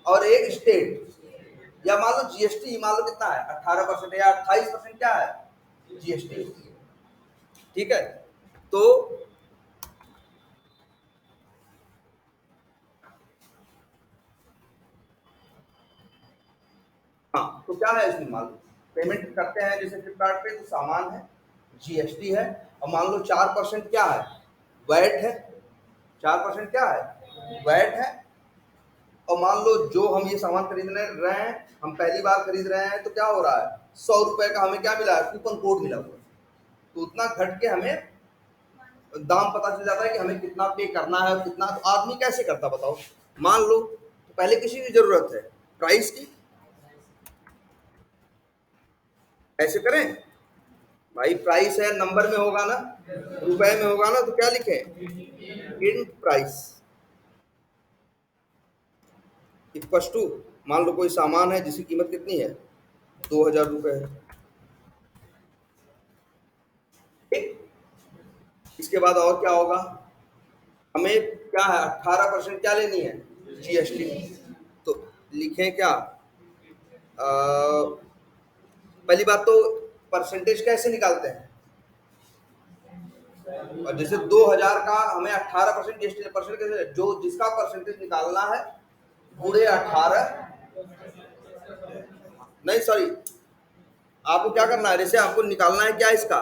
S1: और एक स्टेट। या मान लो जीएसटी मान लो कितना है 18% या 28% क्या है जीएसटी। ठीक है, तो हाँ, तो क्या है इसमें, मान लो पेमेंट करते हैं जैसे फ्लिपकार्ट पे, तो सामान है, जीएसटी है, और मान लो 4% क्या है वैट है, 4% क्या है वैट है। और मान लो जो हम ये सामान खरीदने रहे हैं, हम पहली बार खरीद रहे हैं, तो क्या हो रहा है 100 रुपए का हमें क्या मिला है, कूपन कोड मिला हुआ है, तो उतना घट के हमें दाम पता चल जाता है कि हमें कितना पे करना है और कितना। तो आदमी कैसे करता बताओ, मान लो तो पहले किसी की जरूरत है प्राइस की, ऐसे करें भाई, प्राइस है नंबर में होगा ना, रुपए में होगा ना, तो क्या लिखें इन प्राइस इक्वस टू, मान लो कोई सामान है जिसकी कीमत कितनी है 2000 रुपए है। ठीक, इसके बाद और क्या होगा, हमें क्या है 18% क्या लेनी है जीएसटी। तो लिखें क्या, पहली बात तो परसेंटेज कैसे निकालते हैं, और जैसे 2000 का हमें 18% जीएसटी, परसेंट कैसे, जो जिसका परसेंटेज निकालना है पूरे 18, नहीं सॉरी, आपको क्या करना है, जैसे आपको निकालना है क्या इसका,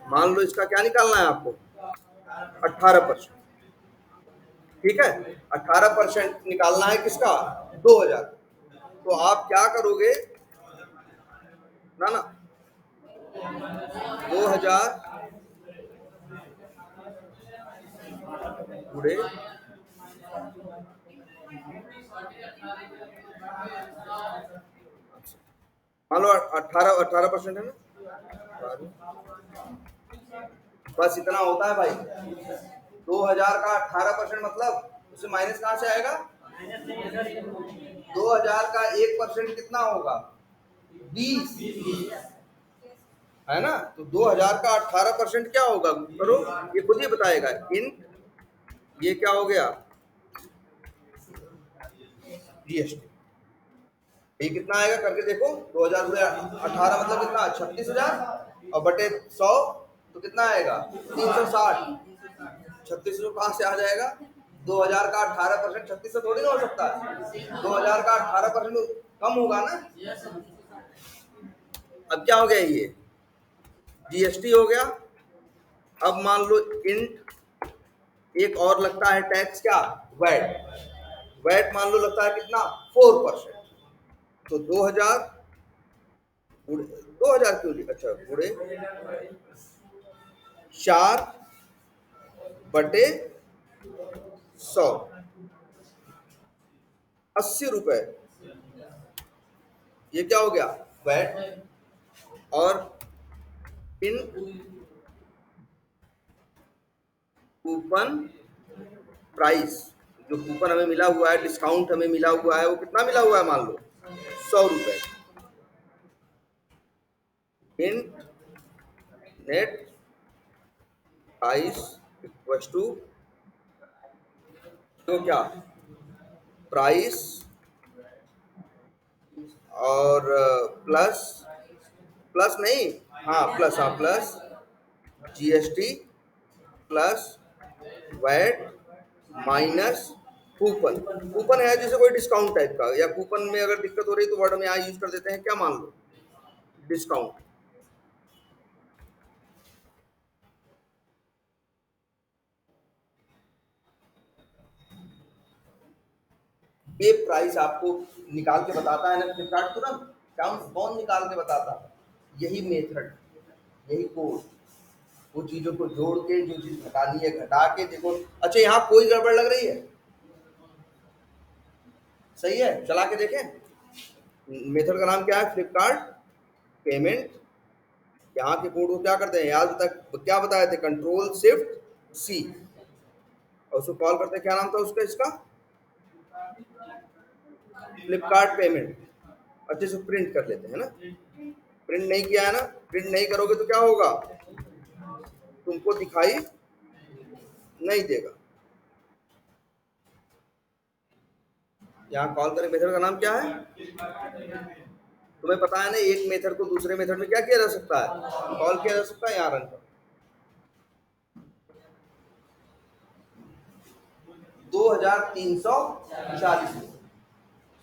S1: मान लो इसका क्या निकालना है आपको 18%। ठीक है, 18% निकालना है किसका 2000। तो आप क्या करोगे ना ना, 2000 पूरे, मान लो 18% है ना, बस इतना होता है भाई। 2000 का 18% मतलब उसे माइनस कहाँ से आएगा, 2000 का 1% कितना होगा 20, है ना, तो 2000 का 18% क्या होगा, करो ये खुद ही बताएगा। इन ये क्या हो गया जीएसटी, ये कितना आएगा करके देखो, 2000 गुणे 18 मतलब कितना 36,000, और बटे 100 तो कितना आएगा 360। 3600 कहाँ से आ जाएगा, 2000 का 18% 3600 थोड़ी ना हो सकता है, 2000 का 18% कम होगा ना। अब क्या हो गया, ये जीएसटी हो गया। अब मान लो इंट एक और लगता है टैक्स क्या, वैट। वैट मान लो लगता है कितना 4%, तो 2000 2000 क्यों लिखा, अच्छा गुड़े 4 बटे 100, 80 रुपए, ये क्या हो गया वैट। और इन कूपन प्राइस, जो कूपन हमें मिला हुआ है, डिस्काउंट हमें मिला हुआ है, वो कितना मिला हुआ है मान लो 100 रुपए। इन नेट प्राइस इक्वल टू, तो क्या प्राइस और प्लस, प्लस नहीं, हाँ प्लस, हाँ plus GST plus VAT minus coupon. Coupon है जैसे कोई डिस्काउंट टाइप का, या कूपन में अगर दिक्कत हो रही तो वर्ड में यहाँ यूज कर देते हैं क्या, मान लो डिस्काउंट। ये प्राइस आपको निकाल के बताता है ना फ्लिपकार्ट तुरंत, कौन कौन निकाल के बताता है, यही मेथड, यही कोड, वो चीजों को जोड़ के जो चीज घटानी है घटा के देखो। अच्छा यहाँ कोई गड़बड़ लग रही है? सही है, चला के देखें। मेथड का नाम क्या है? फ्लिपकार्ट पेमेंट। यहाँ के कोड को क्या करते हैं याद तक क्या बताए थे? कंट्रोल शिफ्ट सी, और उसको कॉल करते हैं। क्या नाम था उसका? इसका फ्लिपकार्ट पेमेंट। अच्छे से प्रिंट कर लेते हैं ना। प्रिंट नहीं किया है ना? प्रिंट नहीं करोगे तो क्या होगा? तुमको दिखाई नहीं देगा। यहाँ कॉल करें मेथड का नाम क्या है? तुम्हें पता है ना, एक मेथड को दूसरे मेथड में क्या किया जा सकता है? कॉल किया जा सकता है। यहाँ रन करो। 2340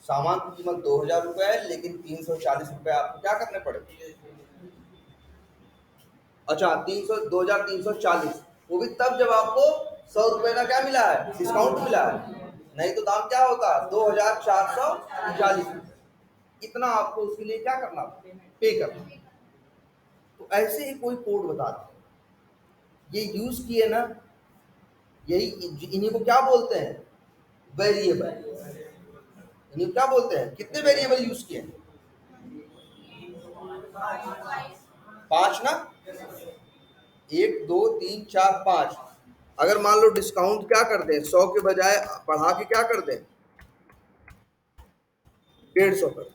S1: सामान की कीमत 2000 रुपए है, लेकिन 340 रुपए आपको क्या करने पड़े? अच्छा 2340, वो भी तब जब आपको 100 रुपए का क्या मिला है? डिस्काउंट मिला है। नहीं तो दाम क्या होता? 2440। इतना आपको उसके लिए क्या करना? पे करना। तो ऐसे ही कोई कोड बता दो, ये यूज किए ना, यही इन्हीं को क्या बोलते हैं? वेरिएबल। इन्हीं को क्या बोलते हैं? कितने वेरिएबल यूज किए? 5 ना? 1 2 3 4 5। अगर मान लो डिस्काउंट क्या कर दें, 100 के बजाय बढ़ा के क्या कर दें? 150 कर दें।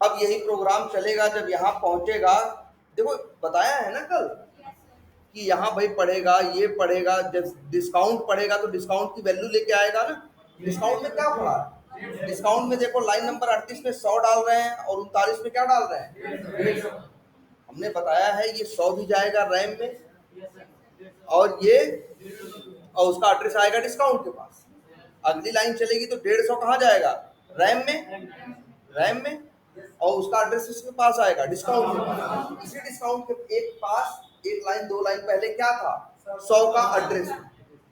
S1: अब यही प्रोग्राम चलेगा जब यहाँ पहुंचेगा। देखो बताया है ना कल कि यहाँ भाई पढ़ेगा, ये पढ़ेगा, जब डिस्काउंट पढ़ेगा तो डिस्काउंट की वैल्यू लेके आएगा ना। डिस्काउंट में क्या पढ़ा है? डिस्काउंट में देखो लाइन नंबर 38 में 100 डाल रहे हैं और 39 में क्या डाल रहे हैं? हमने बताया है ये 100 भी जाएगा रैम में, और ये और उसका एड्रेस आएगा डिस्काउंट के पास। अगली लाइन चलेगी तो 150 कहाँ जाएगा? रैम में। रैम में, और उसका एड्रेस इसके पास आएगा डिस्काउंट के पास। इसी डिस्काउंट के एक पास एक लाइन 2 लाइन पहले क्या था? 100 का एड्रेस।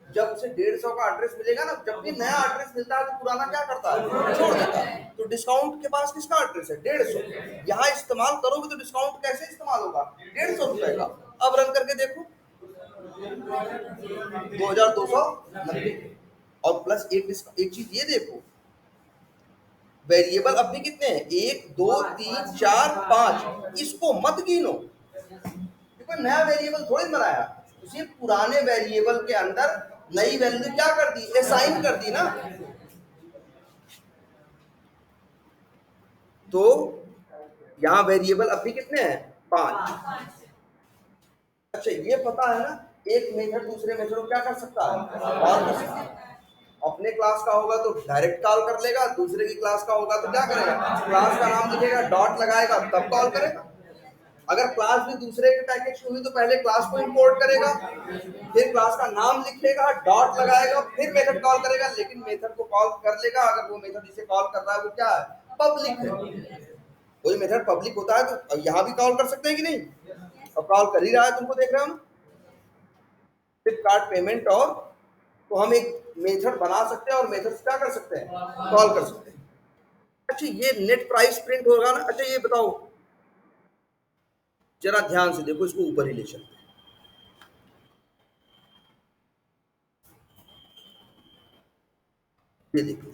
S1: जब उसे 150 का एड्रेस मिलेगा ना, जब भी नया एड्रेस मिलता है तो पुराना क्या करता है? छोड़ देता है। तो डिस्काउंट के पास किसका एड्रेस है? 150। यहाँ इस्तेमाल करोगे तो डिस्काउंट कैसे इस्तेमाल होगा? 150 रुपए का। अब रन करके देखो, 2290। और प्लस एक चीज ये देखो, वेरिएबल अब भी कितने हैं? 1 2 3 4 5। इसको मत गिनो, देखो नया वेरिएबल थोड़ी बनाया, उसी पुराने वेरिएबल के अंदर नई वैल्यू क्या कर दी? असाइन कर दी ना। तो यहाँ वेरिएबल अब भी कितने हैं? 5। अच्छा ये पता है ना, एक मेथड दूसरे मेथड को क्या कर सकता है? कॉल कर सकता है। अपने क्लास का होगा तो डायरेक्ट कॉल कर लेगा, दूसरे की क्लास का होगा तो क्या करेगा? क्लास का नाम लिखेगा, डॉट लगाएगा, तब कॉल करेगा। अगर क्लास भी दूसरे के पैकेज की हुई तो पहले क्लास को इंपोर्ट करेगा, फिर क्लास का नाम लिखेगा, डॉट लगाएगा, फिर मेथड कॉल करेगा। लेकिन मेथड को कॉल कर लेगा अगर वो मेथड जिसे कॉल कर रहा है वो क्या है? पब्लिक है। कोई मेथड पब्लिक होता है तो यहाँ भी कॉल कर सकते हैं कि नहीं? और कॉल कर ही रहा है, तुमको देख रहे हम फ्लिपकार्ट पेमेंट। और तो हम एक मेथड बना सकते हैं और मेथड क्या कर सकते हैं? कॉल कर सकते हैं। अच्छा ये नेट प्राइस प्रिंट होगा ना। अच्छा ये बताओ, जरा ध्यान से देखो, इसको ऊपर ही ले चलते हैं। ये देखो,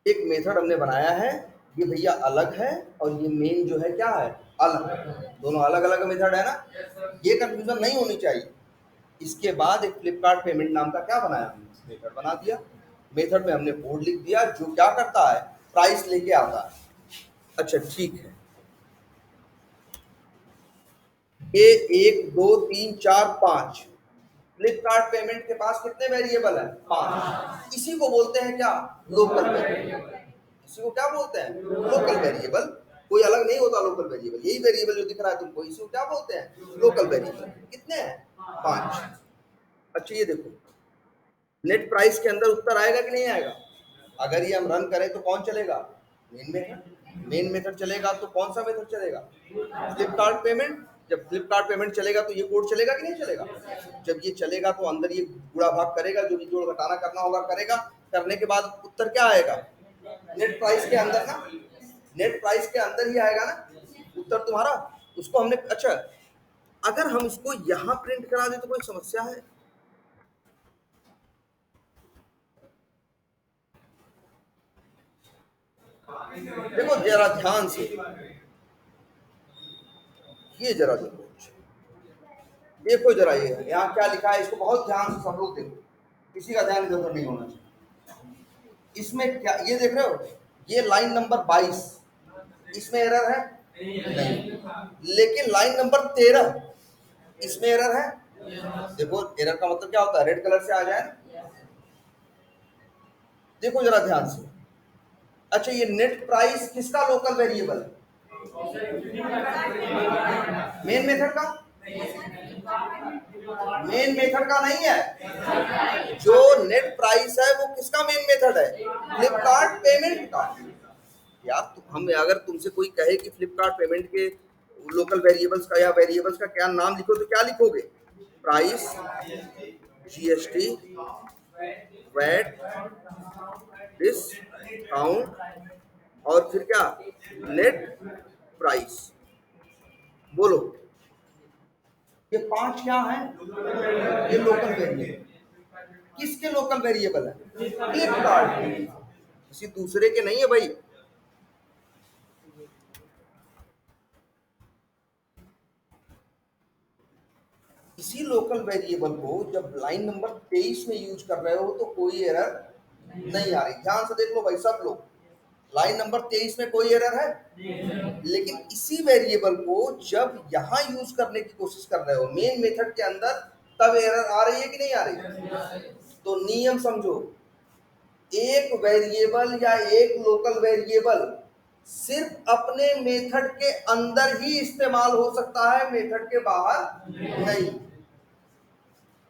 S1: एक मेथड हमने बनाया है, ये भैया अलग है और ये मेन जो है क्या है? अलग। दोनों अलग अलग मेथड है ना, ये कंफ्यूजन नहीं होनी चाहिए। इसके बाद एक फ्लिपकार्ट पेमेंट नाम का क्या बनाया हमने? मेथड बना दिया। मेथड में हमने कोड लिख दिया जो क्या करता है? प्राइस लेके आता है। अच्छा ठीक है, ये 1 2 3 4 5। फ्लिपकार्ट पेमेंट के पास कितने वेरिएबल है? 5। इसी को बोलते हैं क्या? Local variable. इसी को क्या बोलते हैं? Local variable. कोई अलग नहीं होता लोकल वेरिएबल, यही वेरिएबल जो दिख रहा है तुमको, इसी को क्या बोलते हैं? Local variable. कितने हैं? 5। अच्छा ये देखो, नेट प्राइस के अंदर उत्तर आएगा कि नहीं आएगा? अगर ये हम रन करें तो कौन चलेगा? Main method. मेन मेथड चलेगा तो कौन सा मेथड चलेगा? फ्लिपकार्ट पेमेंट। जब फ्लिपकार्ट पेमेंट चलेगा तो ये कोड चलेगा कि नहीं चलेगा? जब ये चलेगा तो अंदर ये गुणा भाग करेगा, जो भी जोड़ घटाना करना होगा करेगा। करने के बाद उत्तर क्या आएगा? नेट प्राइस के अंदर ना, नेट प्राइस के अंदर ही आएगा ना उत्तर तुम्हारा। उसको हमने, अच्छा अगर हम इसको यहां प्रिंट करा दें तो कोई समस्या है? देखो जरा ध्यान से, ये जरा देखो, देखो जरा ये यहाँ क्या लिखा है, इसको बहुत ध्यान से सब लोग देखो, किसी का ध्यान इधर उधर नहीं होना चाहिए। इसमें क्या ये देख रहे हो, ये लाइन नंबर 22, इसमें एरर है नहीं, लेकिन लाइन नंबर 13 इसमें एरर है। देखो एरर का मतलब क्या होता है, रेड कलर से आ जाए। देखो जरा ध्यान से, अच्छा ये नेट प्राइस किसका लोकल वेरिएबल है? मेन मेथड का? मेन मेथड का नहीं है, जो नेट प्राइस है वो किसका मेन मेथड है? फ्लिपकार्ट पेमेंट का। यार हम अगर तुमसे कोई कहे कि फ्लिपकार्ट पेमेंट के लोकल वेरिएबल्स का या वेरिएबल्स का क्या नाम लिखो, तो क्या लिखोगे? प्राइस, जीएसटी, वैट, डिस्काउंट, और फिर क्या? Net price. बोलो ये 5 क्या है? ये लोकल वेरिएबल। किसके लोकल वेरिएबल है? फ्लिपकार्ट, किसी दूसरे के नहीं है भाई। इसी लोकल वेरिएबल को जब लाइन नंबर 23 में यूज कर रहे हो तो कोई एरर नहीं आ रही। ध्यान से देख लो भाई सब लोग, लाइन नंबर 23 में कोई एरर है, लेकिन इसी वेरिएबल को जब यहां यूज करने की कोशिश कर रहे हो मेन मेथड के अंदर, तब एरर आ रही है कि नहीं आ रही? तो नियम समझो, एक वेरिएबल या एक लोकल वेरिएबल सिर्फ अपने मेथड के अंदर ही इस्तेमाल हो सकता है, मेथड के बाहर नहीं।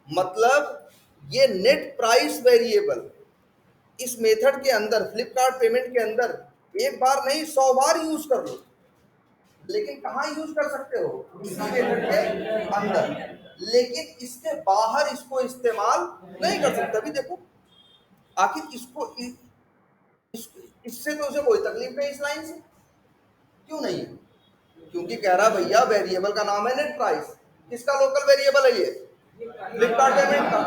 S1: मतलब ये नेट प्राइस वेरिएबल इस मेथड के अंदर, फ्लिपकार्ट पेमेंट के अंदर एक बार नहीं 100 बार यूज कर लो, लेकिन कहां यूज कर सकते हो? इसी मेथड के अंदर, लेकिन इसके बाहर इसको इस्तेमाल नहीं कर सकते। अभी देखो आखिर इसको इससे तो उसे कोई तकलीफ नहीं, इस लाइन से क्यों नहीं है? क्योंकि कह रहा भैया वेरिएबल का नाम है नेट प्राइस, किसका लोकल वेरिएबल है ये? फ्लिपकार्ट पेमेंट का।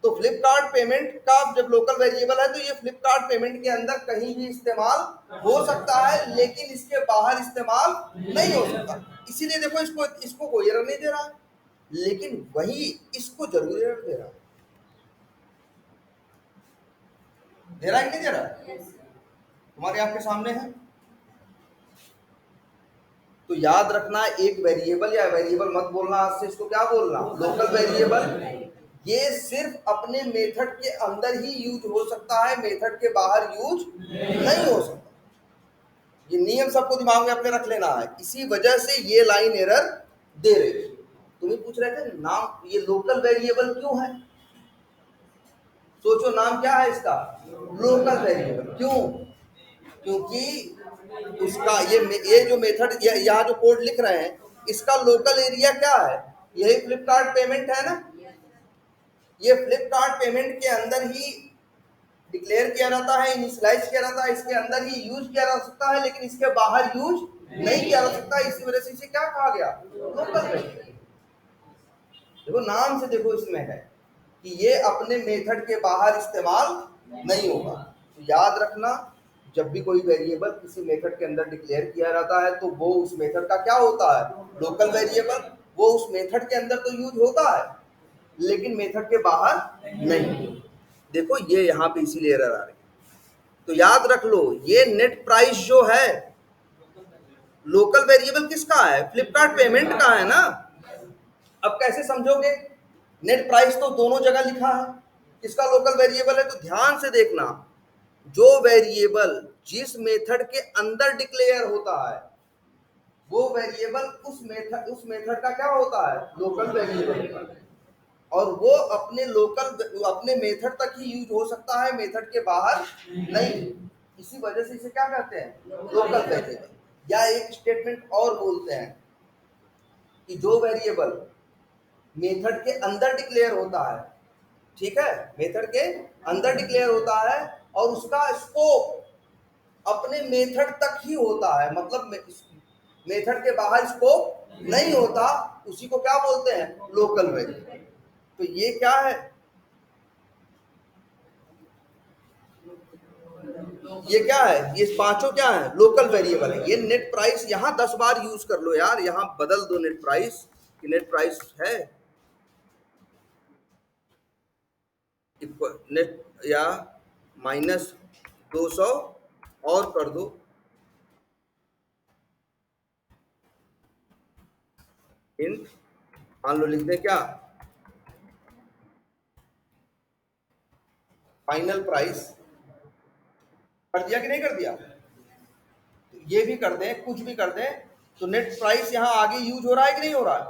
S1: तो फ्लिपकार्ट पेमेंट का जब लोकल वेरिएबल है तो ये फ्लिपकार्ट पेमेंट के अंदर कहीं भी इस्तेमाल हो सकता है, लेकिन इसके बाहर इस्तेमाल नहीं हो सकता। इसीलिए देखो इसको इसको कोई एरर नहीं दे रहा है, लेकिन वही इसको जरूर एरर दे रहा है। दे रहा है कि नहीं दे रहा है? तुम्हारे आंख के सामने है। तो याद रखना, एक वेरिएबल या वेरिएबल मत बोलना आज से, इसको क्या बोलना? Local variable. ये सिर्फ अपने मेथड के अंदर ही यूज हो सकता है, मेथड के बाहर यूज नहीं हो सकता। ये नियम सबको दिमाग में अपने रख लेना है, इसी वजह से ये लाइन एरर दे रही है। तुम ही पूछ रहे थे नाम ये लोकल वेरिएबल क्यों है? सोचो नाम क्या है इसका? Local variable. क्यों? क्योंकि उसका ये जो मेथड यहाँ जो कोड लिख रहे हैं, इसका लोकल एरिया क्या है? यही फ्लिपकार्ट पेमेंट है ना। ये फ्लिपकार्ट पेमेंट के अंदर ही डिक्लेयर किया जाता है, इनिशियलाइज किया जाता है, इसके अंदर ही यूज किया जा सकता है, लेकिन इसके बाहर यूज नहीं किया जा सकता। इसी वजह से इसे क्या कहा गया? Local variable. देखो नाम से देखो इसमें है कि ये अपने मेथड के बाहर इस्तेमाल नहीं होगा। तो याद रखना, जब भी कोई वेरिएबल किसी मेथड के अंदर डिक्लेयर किया जाता है तो वो उस मेथड का क्या होता है? Local variable. वो उस मेथड के अंदर तो यूज होता है, लेकिन मेथड के बाहर नहीं। देखो ये यहाँ पे इसीलिए एरर आ रही है। तो याद रख लो, ये नेट प्राइस जो है लोकल वेरिएबल किसका है? फ्लिपकार्ट पेमेंट का है ना। अब कैसे समझोगे? नेट प्राइस तो दोनों जगह लिखा है, किसका लोकल वेरिएबल है? तो ध्यान से देखना, जो वेरिएबल जिस मेथड के अंदर डिक्लेयर होता है वो वेरिएबल उस मेथड का क्या होता है? Local variable. और वो अपने मेथड तक ही यूज हो सकता है, मेथड के बाहर नहीं। इसी वजह से इसे क्या कहते हैं? Local variable. या एक स्टेटमेंट और बोलते हैं कि जो वेरिएबल मेथड के अंदर डिक्लेयर होता है, ठीक है, मेथड के अंदर डिक्लेयर होता है और उसका स्कोप अपने मेथड तक ही होता है, मतलब मेथड के बाहर स्कोप नहीं होता, उसी को क्या बोलते हैं, लोकल वेरिएबल। तो ये क्या है, ये क्या है, ये पांचों क्या है, लोकल वेरिएबल है। ये नेट प्राइस यहां 10 बार यूज कर लो यार, यहां बदल दो नेट प्राइस, नेट प्राइस है नेट या -200 और कर दो इंट, मान लो लिख दें क्या, फाइनल प्राइस, कर दिया कि नहीं कर दिया, ये भी कर दें, कुछ भी कर दें, तो नेट प्राइस यहां आगे यूज हो रहा है कि नहीं हो रहा है।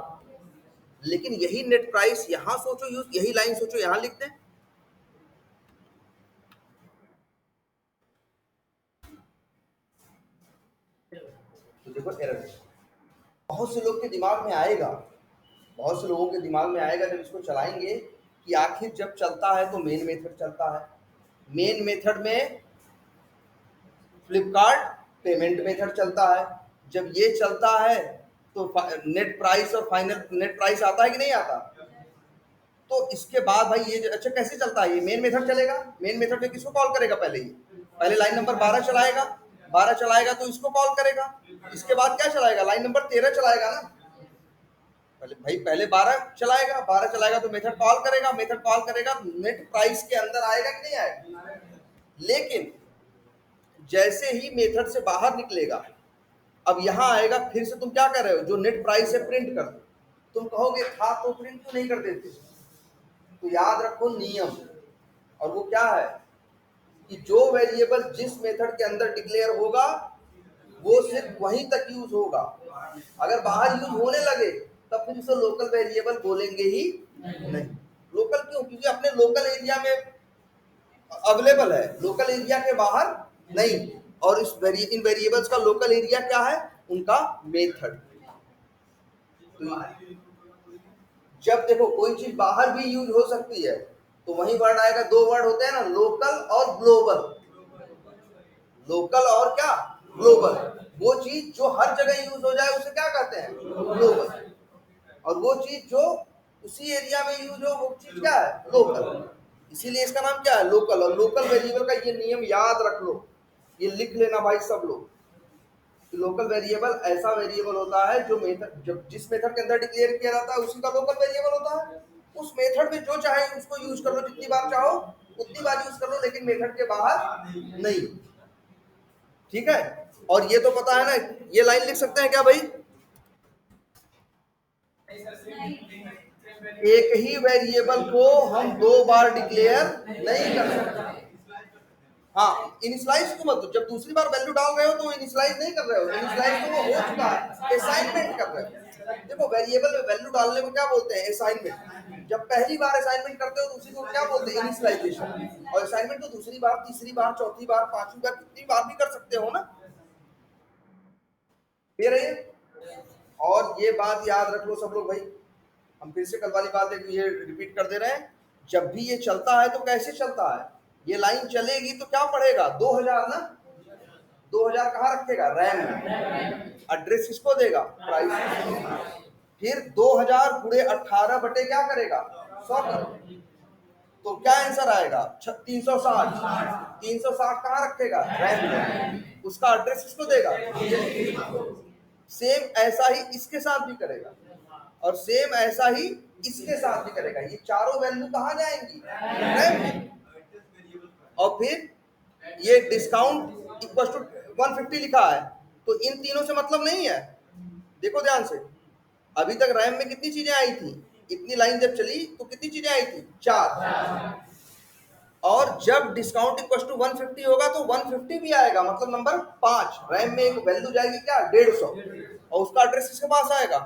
S1: लेकिन यही नेट प्राइस यहां सोचो यूज, यही लाइन सोचो यहां लिख दें, तो देखो एरर। बहुत से लोग के दिमाग में आएगा, बहुत से लोगों के दिमाग में आएगा जब इसको चलाएंगे कि आखिर जब चलता है तो मेन मेथड चलता है, मेन मेथड में फ्लिपकार्ट पेमेंट मेथड चलता है, जब ये चलता है तो नेट प्राइस और फाइनल नेट प्राइस आता है कि नहीं आता। तो इसके बाद भाई ये अच्छा कैसे चलता है, ये मेन मेथड चलेगा, मेन मेथड में किसको कॉल करेगा, पहले ये पहले लाइन नंबर 12 चलाएगा, 12 चलाएगा तो इसको कॉल करेगा, इसके बाद क्या चलाएगा, लाइन नंबर 13 चलाएगा ना, पहले भाई पहले 12 चलाएगा, 12 चलाएगा तो मेथड कॉल करेगा, मेथड कॉल करेगा, नेट प्राइस के अंदर आएगा कि नहीं आएगा। लेकिन जैसे ही मेथड से बाहर निकलेगा, अब यहां आएगा, फिर से तुम क्या कर रहे हो, जो नेट प्राइस है प्रिंट कर दो, तुम कहोगे था तो प्रिंट क्यों नहीं कर देते, तो याद रखो नियम, और वो क्या है कि जो वेरिएबल जिस मेथड के अंदर डिक्लेयर होगा वो सिर्फ वहीं तक यूज होगा, अगर बाहर यूज होने लगे तब फिर उसे लोकल वेरिएबल बोलेंगे ही नहीं। लोकल क्यों, क्योंकि अपने लोकल एरिया में अवेलेबल है, लोकल एरिया के बाहर नहीं, और इस इन वेरिएबल्स का लोकल एरिया क्या है, उनका मेथड। तो जब देखो कोई चीज बाहर भी यूज हो सकती है तो वही वर्ड आएगा, दो वर्ड होते हैं ना, लोकल और ग्लोबल, लोकल और क्या, ग्लोबल। वो चीज जो हर जगह यूज हो जाए उसे क्या कहते हैं, ग्लोबल, और वो चीज जो उसी एरिया में यूज हो वो चीज क्या है, लोकल। इसीलिए इसका नाम क्या है, लोकल। और लोकल वेरिएबल का ये नियम याद रख लो, ये लिख लेना भाई सब लोग, लोकल वेरिएबल ऐसा वेरिएबल होता है जो मेथड, जब जिस मेथड के अंदर डिक्लेयर किया जाता है उसी का लोकल वेरिएबल होता है। उस मेथड में जो चाहे उसको यूज कर लो, जितनी बार चाहो उतनी बार यूज कर लो, लेकिन मेथड के बाहर नहीं, ठीक है। और ये तो पता है ना, ये लाइन लिख सकते हैं क्या भाई, एक ही वेरिएबल को हम दो बार डिक्लेयर नहीं कर सकते। हाँ, इनिशियलाइज को मत, जब दूसरी बार वैल्यू डाल रहे हो तो इनिशियलाइज नहीं कर रहे हो, इनिशियलाइज तो वो हो चुका है, असाइनमेंट कर रहे हो। देखो वेरिएबल में वैल्यू डालने को क्या बोलते हैं, असाइनमेंट। जब पहली बार असाइनमेंट करते हो तो उसी को क्या बोलते हैं, इनिशियलाइजेशन। और असाइनमेंट तो दूसरी बार, तीसरी बार, चौथी बार, पांचवी बार, कितनी बार भी कर सकते हो ना, क्लियर है ये। और ये बात याद रख लो सब लोग भाई, हम फिर से कल वाली बात है कि ये रिपीट कर दे रहे हैं, जब भी ये चलता है तो कैसे चलता है, ये लाइन चलेगी तो क्या पड़ेगा, 2000 ना, 2000 कहाँ रखेगा, रैम में, एड्रेस किसको देगा, प्राइस, फिर 2000 गुणे 18 बटे क्या करेगा, 100 करेगा, तो क्या आंसर आएगा, 360। 360 कहाँ रखेगा, रैम में, उसका एड्रेस किसको देगा। सेम ऐसा ही इसके साथ भी करेगा, और सेम ऐसा ही इसके साथ भी करेगा, ये चारों वैल्यू कहाँ जाएंगी, रैम में। और फिर ये डिस्काउंट इक्वल टू 150 लिखा है, तो इन तीनों से मतलब नहीं है, देखो ध्यान से, अभी तक रैम में कितनी चीजें आई थी, इतनी लाइन जब चली तो कितनी चीजें आई थी, 4, और जब डिस्काउंट इक्वल टू 150 होगा तो 150 भी आएगा, मतलब नंबर 5, रैम में एक वैल्यू जाएगी क्या, 150, और उसका एड्रेस किसके पास आएगा,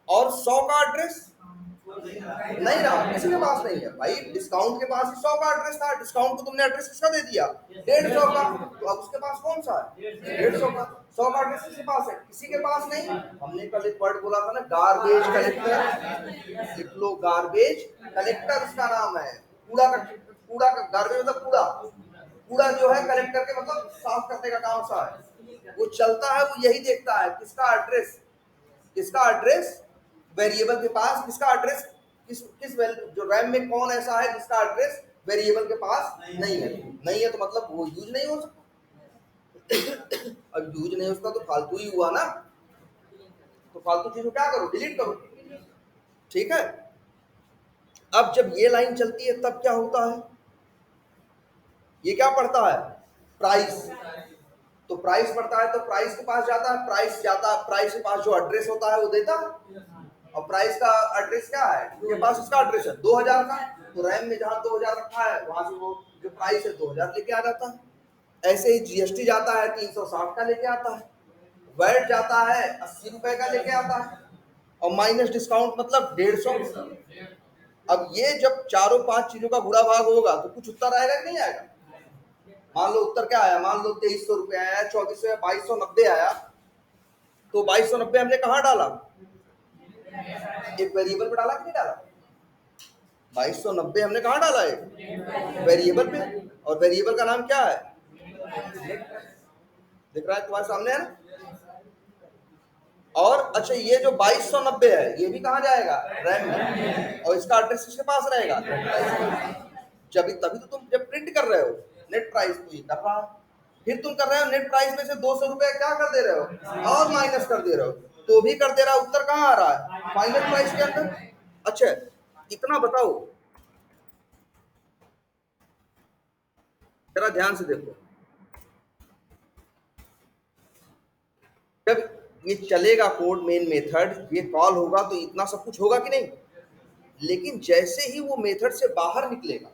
S1: और 100 का एड्रेस नहीं रहा, किसी के पास नहीं है भाई, डिस्काउंट के पास ही 100 का एड्रेस था, डिस्काउंट को तुमने एड्रेस किसका दे दिया, 150 का, तो अब उसके पास कौन सा है, 150 का, 100 का एड्रेस किसके पास है, किसी के पास नहीं। हमने कल एक वर्ड बोला था ना, गार्बेज कलेक्टर, लिख लो, गार्बेज कलेक्टर उसका नाम है, कूड़ा का, कूड़ा का गार्बेज मतलब कूड़ा, कूड़ा जो है कलेक्ट करके मतलब साफ करने का काम सा है, वो चलता है, वो यही देखता है किसका एड्रेस वेरिएबल के पास, किसका एड्रेस किस वैल्यू, जो रैम में कौन ऐसा है जिसका एड्रेस वेरिएबल के पास नहीं है तो मतलब वो यूज नहीं हो सकता। अब यूज नहीं हो सकता तो फालतू ही हुआ ना, तो फालतू चीज को क्या करो, डिलीट करो। ठीक है, अब जब ये लाइन चलती है तब क्या होता है, ये क्या पढ़ता है, प्राइस। तो प्राइस पढ़ता है तो प्राइस के पास जाता है, प्राइस के पास जो एड्रेस होता है वो देता है। और प्राइस का एड्रेस क्या है, उनके पास उसका एड्रेस है 2000 का, तो रैम में जहां 2000 रखा है वहां से वो जो प्राइस है 2000 लेके आ जाता है। ऐसे ही जीएसटी जाता है 360 का लेके आता है, वैट जाता है 80 रुपए का लेके आता है, और माइनस डिस्काउंट मतलब 150। अब ये जब चारों पांच चीजों का बुरा भाग होगा तो कुछ उत्तर आएगा कि नहीं आएगा। मान लो उत्तर क्या आया, मान लो 2300 रुपये आया, 2400 या 2290 आया, तो 2290 हमने कहाँ डाला, एक वेरिएबल पे डाला कि नहीं डाला। 2290 हमने कहाँ डाला है, वेरिएबल पे, और वेरिएबल का नाम क्या है, दिख रहा है तुम्हारे सामने है ना। और अच्छा ये जो 2290 है ये भी कहाँ जाएगा, रैम में, और इसका एड्रेस किसके पास रहेगा, जब तभी तो तुम जब प्रिंट कर रहे हो नेट प्राइस तो ये कर रहा है, फिर तुम कर रहे हो नेट प्राइस में से 200 रुपए क्या कर दे रहे हो, और माइनस कर दे रहे हो, तो भी कर दे रहा है, उत्तर कहाँ आ रहा है, फाइनल प्राइस के अंदर। अच्छा इतना बताओ, जरा ध्यान से देखो, जब ये चलेगा कोड मेन मेथड, ये कॉल होगा तो इतना सब कुछ होगा कि नहीं, लेकिन जैसे ही वो मेथड से बाहर निकलेगा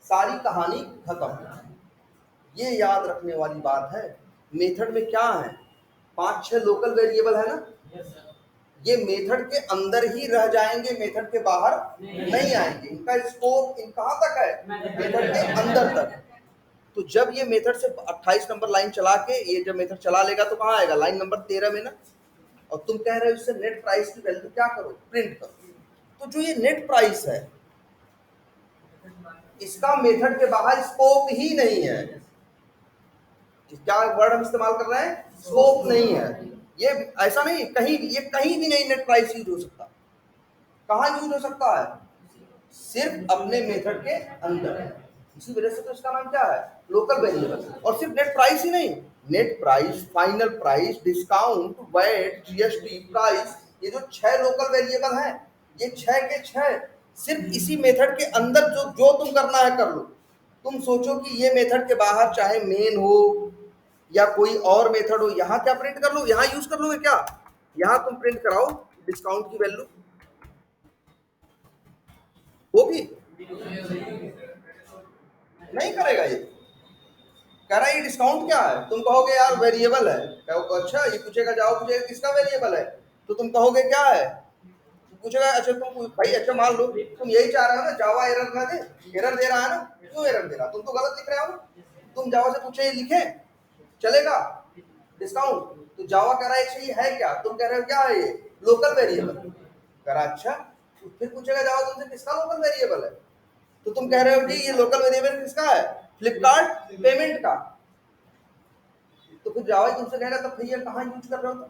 S1: सारी कहानी खत्म। ये याद रखने वाली बात है, मेथड में क्या है, 5-6 लोकल वेरिएबल है ना, ये मेथड के अंदर ही रह जाएंगे, मेथड के बाहर नहीं आएंगे, इनका स्कोप इन कहां तक है, मेथड के अंदर तक। तो जब ये मेथड से 28 नंबर लाइन चला के ये जब मेथड चला लेगा तो कहाँ आएगा, लाइन नंबर 13 में ना, और तुम कह रहे हो इससे नेट प्राइस की वैल्यू क्या करो, प्रिंट करो। तो जो ये नेट प्राइस है इसका मेथड के बाहर स्कोप ही नहीं है, क्या वर्ड हम इस्तेमाल कर रहे हैं, स्कोप नहीं है। ये ऐसा नहीं कहीं, ये कहीं भी नहीं नेट प्राइस यूज हो सकता, कहाँ यूज हो सकता है, सिर्फ अपने मेथड के अंदर। इसी वजह से तो इसका नाम क्या है, लोकल वेरिएबल। और सिर्फ नेट प्राइस ही नहीं, net price, final price, discount, VAT, GST, price, ये जो 6 लोकल वेरिएबल हैं, ये 6 के 6 सिर्फ इसी मेथड के अंदर जो तुम करना है कर लो। तुम सोचो कि ये मेथड के बाहर चाहे मेन हो या कोई और मेथड हो, यहाँ क्या प्रिंट कर लो, यहाँ यूज कर लोगे क्या, यहाँ तुम प्रिंट कराओ डिस्काउंट की वैल्यू, होगी नहीं करेगा। ये कह रहा है ये डिस्काउंट क्या है, तुम कहोगे यार वेरिएबल है, अच्छा ये पूछेगा, जाओ पूछेगा किसका वेरिएबल है, तो तुम कहोगे क्या है, पूछेगा अच्छा तुम भाई, अच्छा मान लो तुम यही चाह रहे हो ना जावा एरर ना दे, एरर दे रहा है ना, क्यों एरर दे रहा, तुम तो गलत लिख रहे हो, तुम जावा से पूछे लिखे चलेगा डिस्काउंट, तो जावा कह रहा है ये है क्या, तुम कह रहे हो क्या है ये, लोकल वेरिएबल, कह रहा अच्छा, फिर पूछेगा जावा तुमसे किसका लोकल वेरिएबल है, तो तुम कह रहे हो कि ये लोकल वेरिएबल किसका है, फ्लिपकार्ट पेमेंट का, तो फिर जावा तुमसे कहेगा तब भैया कहाँ यूज कर रहे हो,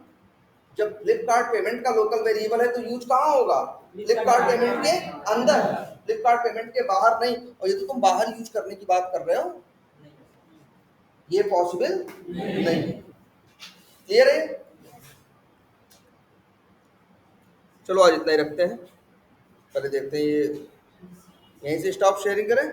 S1: जब फ्लिपकार्ट पेमेंट का लोकल वेरिएबल है तो यूज कहाँ होगा, फ्लिपकार्ट पेमेंट के अंदर, फ्लिपकार्ट पेमेंट के बाहर नहीं। और ये तो तुम बाहर यूज करने की बात कर रहे हो, ये पॉसिबल नहीं। क्लियर है, चलो आज इतना ही रखते हैं, पहले देखते हैं ये यहीं से स्टॉप शेयरिंग करें।